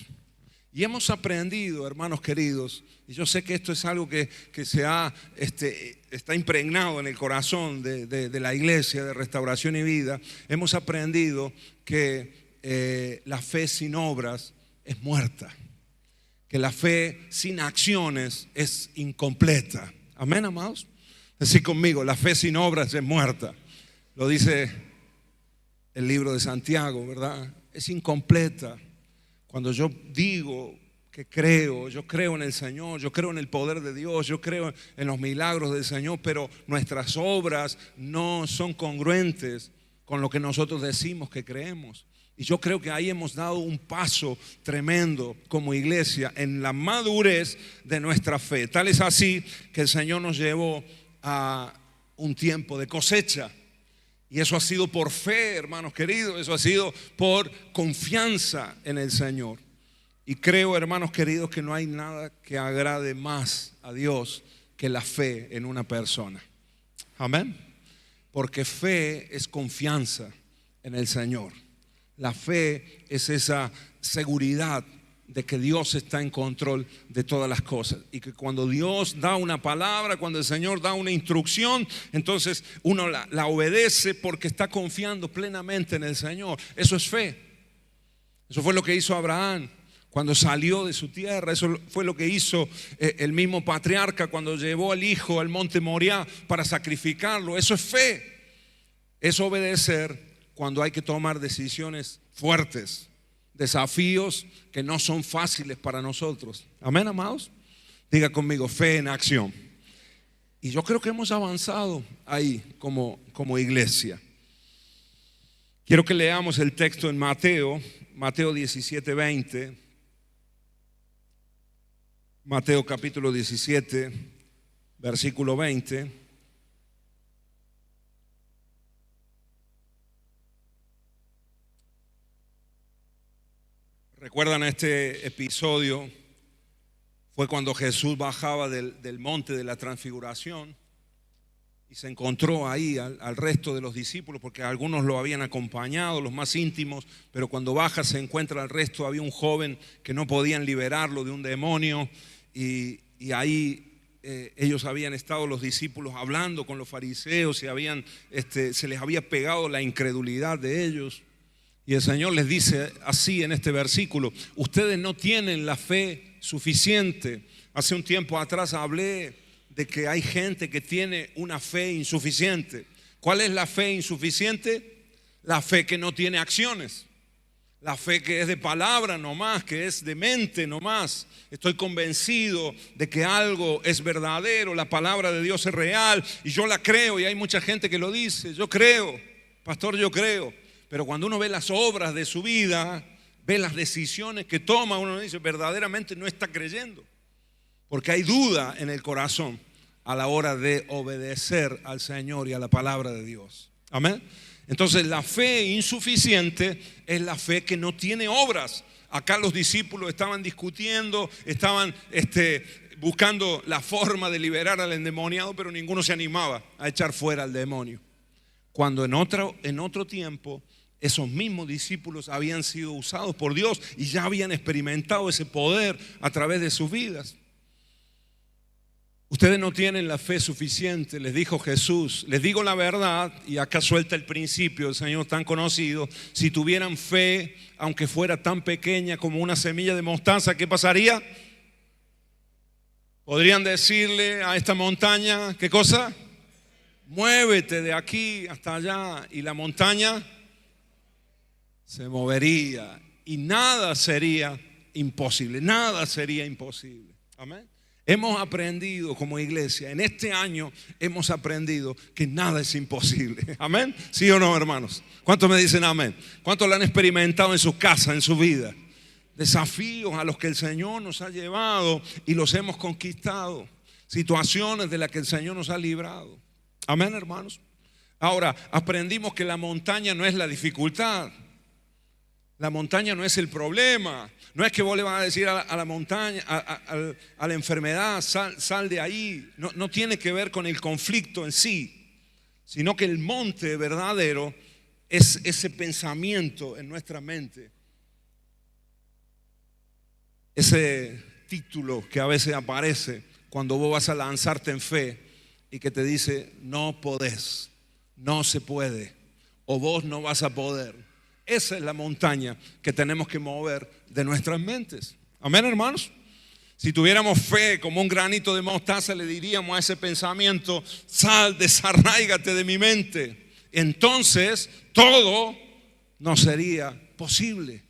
Y hemos aprendido, hermanos queridos, y yo sé que esto es algo que está impregnado en el corazón de la iglesia de Restauración y Vida. Hemos aprendido que la fe sin obras es muerta, que la fe sin acciones es incompleta. Amén, amados. Decid conmigo, la fe sin obras es muerta. Lo dice el libro de Santiago, ¿verdad? Es incompleta. Cuando yo digo que creo, yo creo en el Señor, yo creo en el poder de Dios, yo creo en los milagros del Señor, pero nuestras obras no son congruentes con lo que nosotros decimos que creemos. Y yo creo que ahí hemos dado un paso tremendo como iglesia en la madurez de nuestra fe. Tal es así que el Señor nos llevó a un tiempo de cosecha. Y eso ha sido por fe, hermanos queridos, eso ha sido por confianza en el Señor. Y creo, hermanos queridos, que no hay nada que agrade más a Dios que la fe en una persona. Amén. Porque fe es confianza en el Señor. La fe es esa seguridad de que Dios está en control de todas las cosas y que cuando Dios da una palabra, cuando el Señor da una instrucción, entonces uno la obedece porque está confiando plenamente en el Señor. Eso es fe. Eso fue lo que hizo Abraham cuando salió de su tierra. Eso fue lo que hizo el mismo patriarca cuando llevó al hijo al monte Moriah para sacrificarlo. Eso es fe. Es obedecer cuando hay que tomar decisiones fuertes, desafíos que no son fáciles para nosotros. Amén, amados. Diga conmigo, fe en acción. Y yo creo que hemos avanzado ahí como iglesia. Quiero que leamos el texto en Mateo 17:20. Mateo capítulo 17, versículo 20. ¿Recuerdan este episodio? Fue cuando Jesús bajaba del monte de la transfiguración y se encontró ahí al resto de los discípulos, porque algunos lo habían acompañado, los más íntimos, pero cuando baja se encuentra al resto. Había un joven que no podían liberarlo de un demonio y ahí ellos habían estado, los discípulos, hablando con los fariseos y se les había pegado la incredulidad de ellos. Y el Señor les dice así en este versículo: ustedes no tienen la fe suficiente. Hace un tiempo atrás hablé de que hay gente que tiene una fe insuficiente. ¿Cuál es la fe insuficiente? La fe que no tiene acciones. La fe que es de palabra nomás, que es de mente nomás. Estoy convencido de que algo es verdadero, la palabra de Dios es real y yo la creo, y hay mucha gente que lo dice. Yo creo, pastor, yo creo. Pero cuando uno ve las obras de su vida, ve las decisiones que toma, uno dice, verdaderamente no está creyendo. Porque hay duda en el corazón a la hora de obedecer al Señor y a la palabra de Dios. Amén. Entonces la fe insuficiente es la fe que no tiene obras. Acá los discípulos estaban discutiendo, estaban buscando la forma de liberar al endemoniado, pero ninguno se animaba a echar fuera al demonio. Cuando en otro tiempo esos mismos discípulos habían sido usados por Dios y ya habían experimentado ese poder a través de sus vidas. Ustedes no tienen la fe suficiente, les dijo Jesús. Les digo la verdad, y acá suelta el principio, el Señor tan conocido. Si tuvieran fe, aunque fuera tan pequeña como una semilla de mostaza, ¿qué pasaría? Podrían decirle a esta montaña, ¿qué cosa? Muévete de aquí hasta allá, y la montaña se movería y nada sería imposible, nada sería imposible. Amén. Hemos aprendido como iglesia, en este año hemos aprendido que nada es imposible. Amén. ¿Sí o no, hermanos? ¿Cuántos me dicen amén? ¿Cuántos lo han experimentado en su casa, en su vida? Desafíos a los que el Señor nos ha llevado y los hemos conquistado. Situaciones de las que el Señor nos ha librado. Amén, hermanos. Ahora, aprendimos que la montaña no es la dificultad. La montaña no es el problema. No es que vos le vas a decir a la montaña, a la enfermedad, sal de ahí. No tiene que ver con el conflicto en sí, sino que el monte verdadero es ese pensamiento en nuestra mente. Ese título que a veces aparece cuando vos vas a lanzarte en fe y que te dice: no podés, no se puede, o vos no vas a poder. Esa es la montaña que tenemos que mover de nuestras mentes. Amén, hermanos. Si tuviéramos fe como un granito de mostaza, le diríamos a ese pensamiento: sal, desarráigate de mi mente. Entonces todo no sería posible.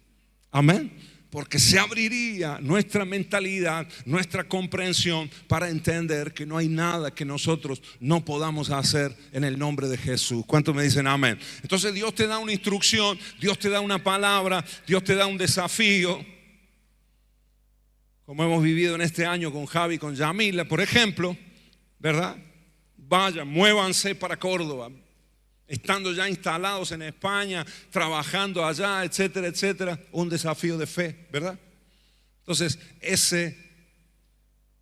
Amén. Porque se abriría nuestra mentalidad, nuestra comprensión para entender que no hay nada que nosotros no podamos hacer en el nombre de Jesús. ¿Cuántos me dicen amén? Entonces Dios te da una instrucción, Dios te da una palabra, Dios te da un desafío. Como hemos vivido en este año con Javi, con Yamila, por ejemplo, ¿verdad? Vayan, muévanse para Córdoba. Estando ya instalados en España, trabajando allá, etcétera, etcétera, un desafío de fe, ¿verdad? Entonces,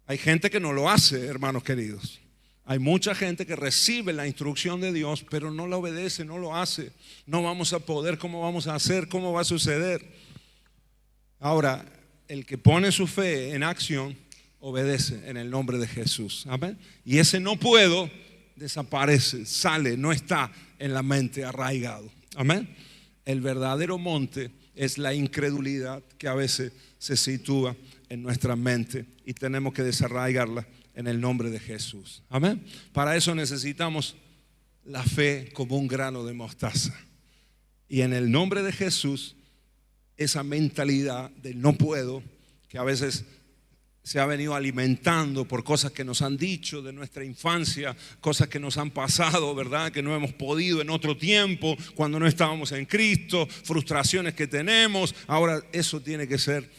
hay gente que no lo hace, hermanos queridos. Hay mucha gente que recibe la instrucción de Dios, pero no la obedece, no lo hace. No vamos a poder, ¿cómo vamos a hacer? ¿Cómo va a suceder? Ahora, el que pone su fe en acción, obedece en el nombre de Jesús. Amén. Y ese no puedo desaparece, sale, no está en la mente arraigado. Amén. El verdadero monte es la incredulidad que a veces se sitúa en nuestra mente y tenemos que desarraigarla en el nombre de Jesús. Amén. Para eso necesitamos la fe como un grano de mostaza. Y en el nombre de Jesús, esa mentalidad del no puedo, que a veces se ha venido alimentando por cosas que nos han dicho de nuestra infancia, cosas que nos han pasado, ¿verdad? Que no hemos podido en otro tiempo, cuando no estábamos en Cristo, frustraciones que tenemos. Ahora eso tiene que ser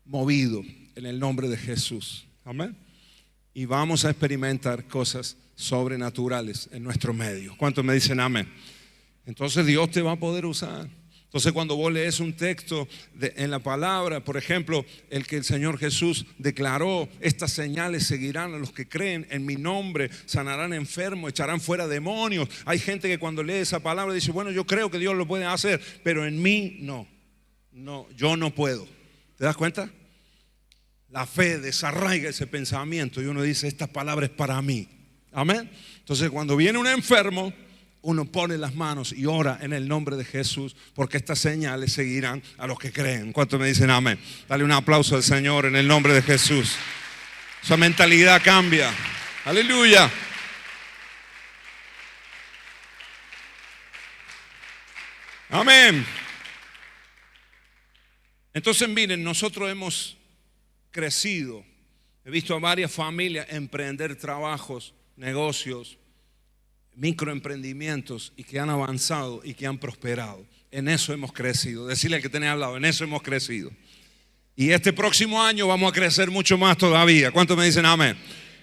movido en el nombre de Jesús. Amén. Y vamos a experimentar cosas sobrenaturales en nuestro medio. ¿Cuántos me dicen amén? Entonces Dios te va a poder usar. Entonces cuando vos lees un texto en la palabra, por ejemplo, el que el Señor Jesús declaró: estas señales seguirán a los que creen en mi nombre, sanarán enfermos, echarán fuera demonios. Hay gente que cuando lee esa palabra dice: bueno, yo creo que Dios lo puede hacer, pero en mí no, yo no puedo. ¿Te das cuenta? La fe desarraiga ese pensamiento y uno dice: esta palabra es para mí. Amén. Entonces cuando viene un enfermo, uno pone las manos y ora en el nombre de Jesús, porque estas señales seguirán a los que creen. ¿Cuántos me dicen amén? Dale un aplauso al Señor en el nombre de Jesús. Esa mentalidad cambia. Aleluya. Amén. Entonces miren, nosotros hemos crecido. He visto a varias familias emprender trabajos, negocios, microemprendimientos, y que han avanzado y que han prosperado. En eso hemos crecido. Decirle al que tenés al lado: en eso hemos crecido. Y este próximo año vamos a crecer mucho más todavía. ¿Cuántos me dicen amén?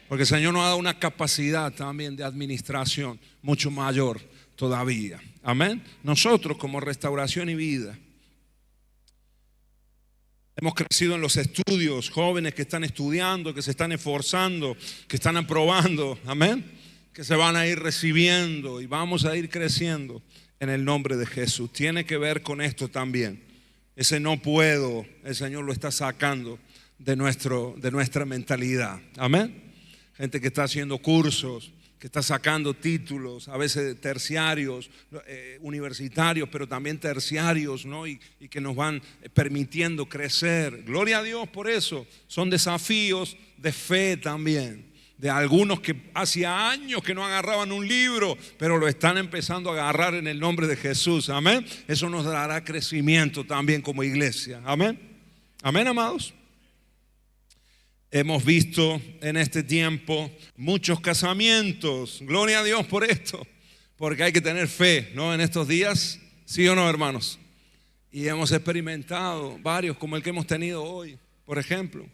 Porque el Señor nos ha dado una capacidad también de administración mucho mayor todavía. Amén. Nosotros como Restauración y Vida Hemos crecido en los estudios, jóvenes que están estudiando, que se están esforzando, que están aprobando, amén, que se van a ir recibiendo y vamos a ir creciendo en el nombre de Jesús. Tiene que ver con esto también. Ese no puedo, el Señor lo está sacando de nuestra mentalidad, amén. Gente que está haciendo cursos, que está sacando títulos, a veces terciarios, universitarios, pero también terciarios, ¿no? Y que nos van permitiendo crecer. Gloria a Dios por eso. Son desafíos de fe también. De algunos que hacía años que no agarraban un libro, pero lo están empezando a agarrar en el nombre de Jesús. Amén. Eso nos dará crecimiento también como iglesia. Amén. Amén, amados. Hemos visto en este tiempo muchos casamientos. Gloria a Dios por esto, porque hay que tener fe, ¿no? En estos días, ¿sí o no, hermanos? Y hemos experimentado varios, como el que hemos tenido hoy, por ejemplo.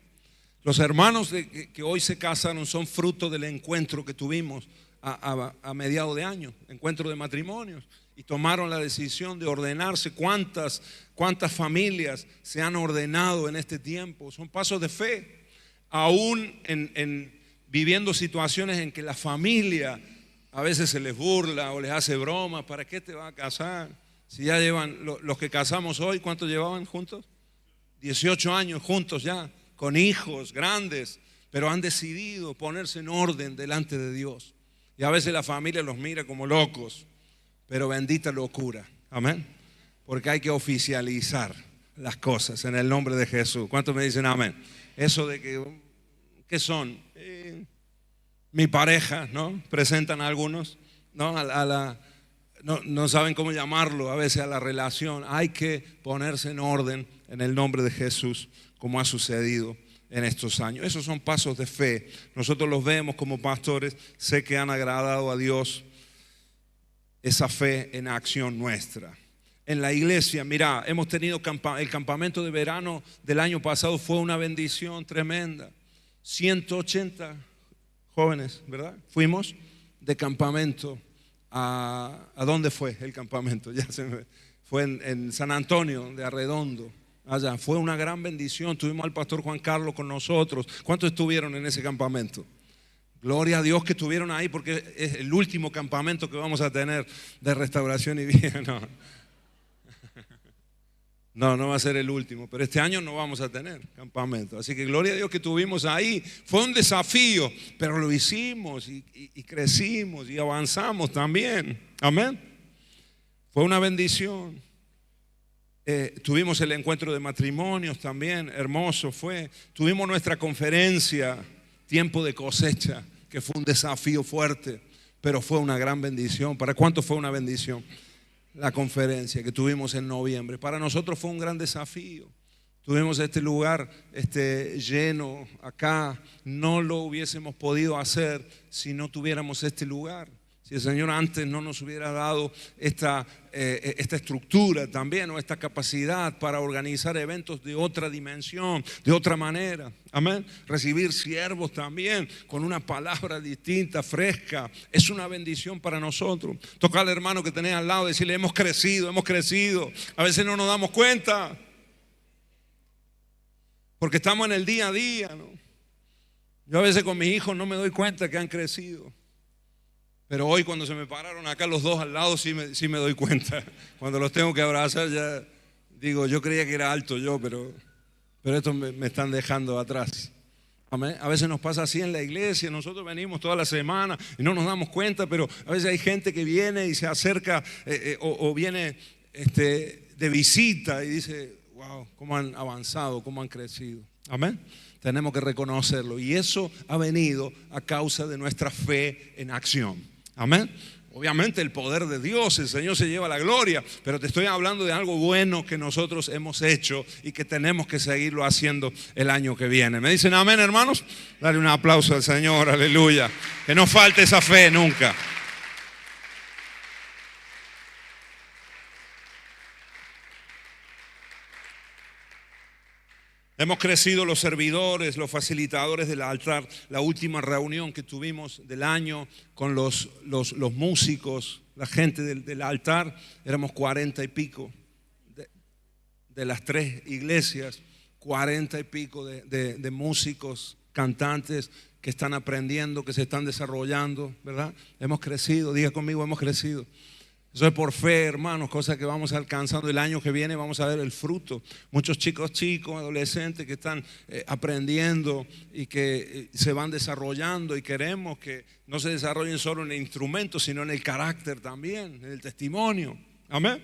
Los hermanos que hoy se casaron son fruto del encuentro que tuvimos a mediados de año, encuentro de matrimonios, y tomaron la decisión de ordenarse. ¿Cuántas familias se han ordenado en este tiempo? Son pasos de fe. Aún en viviendo situaciones en que la familia a veces se les burla o les hace broma. ¿Para qué te vas a casar? Si ya llevan, los que casamos hoy, ¿cuántos llevaban juntos? 18 años juntos ya, con hijos grandes, pero han decidido ponerse en orden delante de Dios. Y a veces la familia los mira como locos, pero bendita locura, amén, porque hay que oficializar las cosas en el nombre de Jesús. ¿Cuántos me dicen amén? Eso de que, ¿qué son? Mi pareja, ¿no? Presentan a algunos, ¿no? No saben cómo llamarlo a veces a la relación. Hay que ponerse en orden en el nombre de Jesús, como ha sucedido en estos años. Esos son pasos de fe. Nosotros los vemos como pastores. Sé que han agradado a Dios esa fe en acción nuestra. En la iglesia, mira, hemos tenido el campamento de verano del año pasado, fue una bendición tremenda. 180 jóvenes, ¿verdad? Fuimos de campamento ¿a dónde fue el campamento? Fue en San Antonio de Arredondo. Allá fue una gran bendición. Tuvimos al pastor Juan Carlos con nosotros. ¿Cuántos estuvieron en ese campamento? Gloria a Dios que estuvieron ahí, porque es el último campamento que vamos a tener de restauración y vida. No va a ser el último, pero este año no vamos a tener campamento. Así que gloria a Dios que estuvimos ahí. Fue un desafío, pero lo hicimos y crecimos y avanzamos también. Amén. Fue una bendición. Tuvimos el encuentro de matrimonios también, hermoso fue. Tuvimos nuestra conferencia, tiempo de cosecha, que fue un desafío fuerte, pero fue una gran bendición. ¿Para cuánto fue una bendición? La conferencia que tuvimos en noviembre. Para nosotros fue un gran desafío. Tuvimos este lugar lleno acá. No lo hubiésemos podido hacer si no tuviéramos este lugar. Si el Señor antes no nos hubiera dado esta estructura también, o esta capacidad para organizar eventos de otra dimensión, de otra manera. Amén. Recibir siervos también con una palabra distinta, fresca. Es una bendición para nosotros. Tocar al hermano que tenés al lado, decirle: hemos crecido, hemos crecido. A veces no nos damos cuenta, porque estamos en el día a día, ¿no? Yo a veces con mis hijos no me doy cuenta que han crecido. Pero hoy, cuando se me pararon acá los dos al lado, sí me doy cuenta. Cuando los tengo que abrazar, ya digo: yo creía que era alto yo, pero estos me están dejando atrás. Amén. A veces nos pasa así en la iglesia. Nosotros venimos toda la semana y no nos damos cuenta, pero a veces hay gente que viene y se acerca o viene de visita y dice: wow, cómo han avanzado, cómo han crecido. Amén. Tenemos que reconocerlo, y eso ha venido a causa de nuestra fe en acción. Amén. Obviamente el poder de Dios, el Señor se lleva la gloria, pero te estoy hablando de algo bueno que nosotros hemos hecho y que tenemos que seguirlo haciendo el año que viene. ¿Me dicen amén, hermanos? Dale un aplauso al Señor, aleluya. Que no falte esa fe nunca. Hemos crecido los servidores, los facilitadores del altar. La última reunión que tuvimos del año con los músicos, la gente del altar, éramos 40 y pico de las 3 iglesias. 40 y pico de músicos, cantantes que están aprendiendo, que se están desarrollando, ¿verdad? Hemos crecido, diga conmigo, hemos crecido. Eso es por fe, hermanos, cosas que vamos alcanzando. El año que viene vamos a ver el fruto. Muchos chicos, adolescentes que están aprendiendo y que se van desarrollando, y queremos que no se desarrollen solo en el instrumento, sino en el carácter también, en el testimonio. Amén.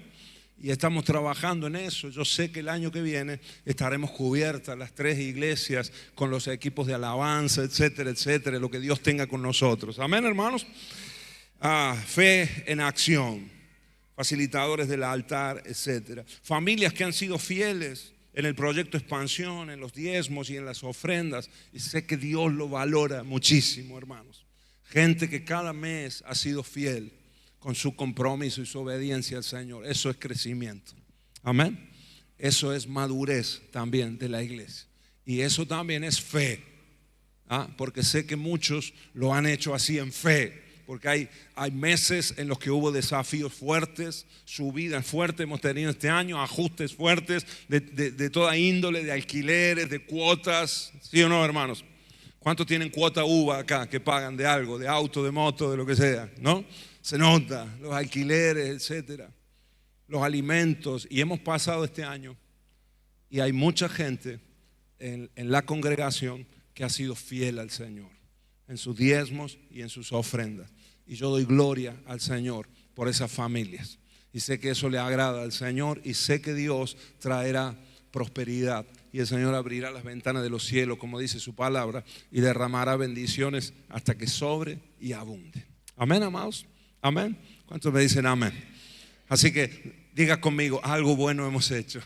Y estamos trabajando en eso. Yo sé que el año que viene estaremos cubiertas las 3 iglesias con los equipos de alabanza, etcétera, etcétera, lo que Dios tenga con nosotros. Amén, hermanos. Fe en acción, facilitadores del altar, etcétera. Familias que han sido fieles en el proyecto Expansión, en los diezmos y en las ofrendas, y sé que Dios lo valora muchísimo, hermanos. Gente que cada mes ha sido fiel con su compromiso y su obediencia al Señor. Eso es crecimiento. Amén. Eso es madurez también de la iglesia. Y eso también es fe. Porque sé que muchos lo han hecho así en fe. Porque hay meses en los que hubo desafíos fuertes, subidas fuertes hemos tenido este año, ajustes fuertes de toda índole, de alquileres, de cuotas. ¿Sí o no, hermanos? ¿Cuántos tienen cuota UVA acá que pagan de algo, de auto, de moto, de lo que sea? ¿No? Se nota, los alquileres, etcétera, los alimentos. Y hemos pasado este año y hay mucha gente en la congregación que ha sido fiel al Señor en sus diezmos y en sus ofrendas. Y yo doy gloria al Señor por esas familias. Y sé que eso le agrada al Señor, y sé que Dios traerá prosperidad. Y el Señor abrirá las ventanas de los cielos, como dice su palabra, y derramará bendiciones hasta que sobre y abunde. Amén, amados. Amén. ¿Cuántos me dicen amén? Así que diga conmigo, algo bueno hemos hecho.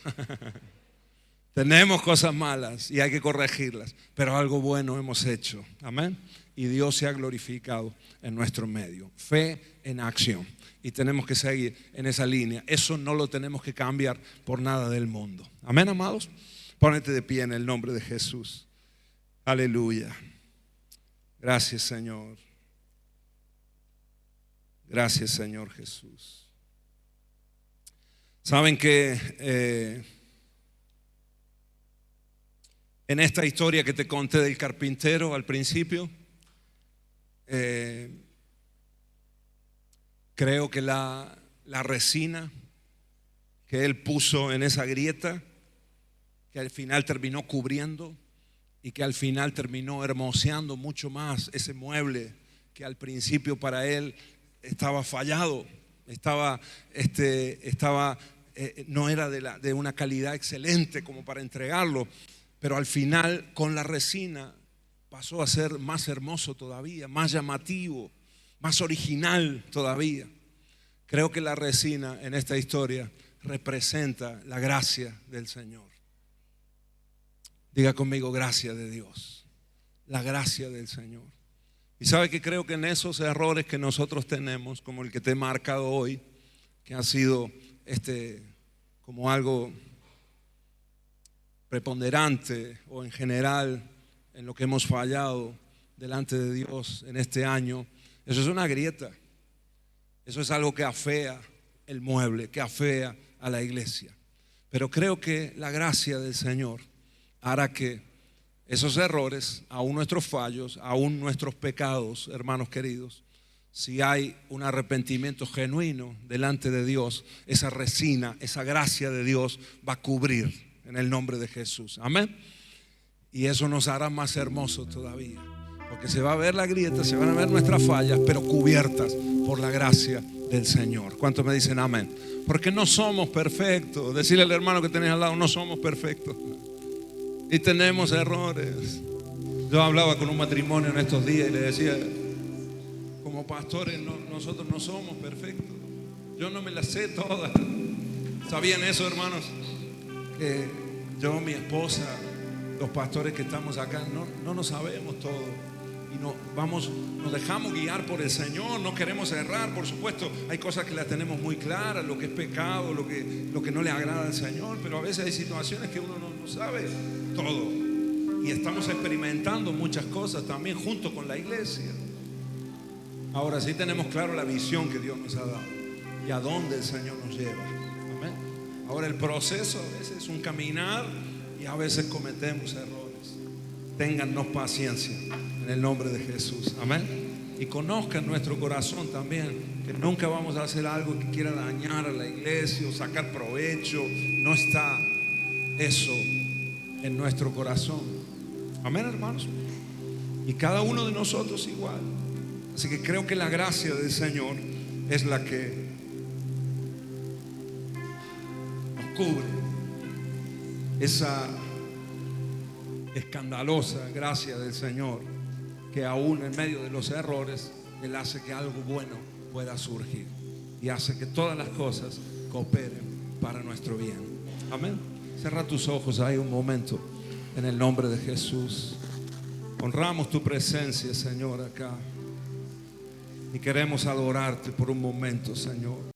Tenemos cosas malas y hay que corregirlas, pero algo bueno hemos hecho. Amén. Y Dios se ha glorificado en nuestro medio. Fe en acción. Y tenemos que seguir en esa línea. Eso no lo tenemos que cambiar por nada del mundo. Amén, amados. Pónete de pie en el nombre de Jesús. Aleluya. Gracias, Señor. Gracias, Señor Jesús. Saben que en esta historia que te conté del carpintero al principio, creo que la resina que él puso en esa grieta, que al final terminó cubriendo y que al final terminó hermoseando mucho más ese mueble que al principio para él estaba fallado, no era de una calidad excelente como para entregarlo, pero al final con la resina pasó a ser más hermoso todavía, más llamativo, más original todavía. Creo que la resina en esta historia representa la gracia del Señor. Diga conmigo, gracia de Dios, la gracia del Señor. Y sabe que creo que en esos errores que nosotros tenemos, como el que te he marcado hoy, que ha sido como algo preponderante o en general en lo que hemos fallado delante de Dios en este año, eso es una grieta. Eso es algo que afea el mueble, que afea a la iglesia. Pero creo que la gracia del Señor hará que esos errores, aún nuestros fallos, aún nuestros pecados, hermanos queridos, si hay un arrepentimiento genuino delante de Dios, esa resina, esa gracia de Dios va a cubrir en el nombre de Jesús. Amén. Y eso nos hará más hermosos todavía, porque se va a ver la grieta, se van a ver nuestras fallas, pero cubiertas por la gracia del Señor. ¿Cuántos me dicen amén? Porque no somos perfectos. Decirle al hermano que tenés al lado, no somos perfectos y tenemos errores. Yo hablaba con un matrimonio en estos días y le decía, como pastores nosotros no somos perfectos. Yo no me las sé todas. ¿Sabían eso, hermanos? Que yo, mi esposa, los pastores que estamos acá no nos sabemos todo. Y nos dejamos guiar por el Señor. No queremos errar, por supuesto. Hay cosas que las tenemos muy claras, lo que es pecado, lo que no le agrada al Señor. Pero a veces hay situaciones que uno no sabe todo. Y estamos experimentando muchas cosas también junto con la iglesia. Ahora sí tenemos claro la visión que Dios nos ha dado y a dónde el Señor nos lleva. Amén. Ahora el proceso a veces es un caminar y a veces cometemos errores. Téngannos paciencia en el nombre de Jesús. Amén. Y conozcan nuestro corazón también, que nunca vamos a hacer algo que quiera dañar a la iglesia o sacar provecho. No está eso en nuestro corazón. Amén, hermanos. Y cada uno de nosotros igual. Así que creo que la gracia del Señor es la que nos cubre. Esa escandalosa gracia del Señor, que aún en medio de los errores Él hace que algo bueno pueda surgir y hace que todas las cosas cooperen para nuestro bien. Amén. Cierra tus ojos ahí un momento en el nombre de Jesús. Honramos tu presencia, Señor, acá, y queremos adorarte por un momento, Señor.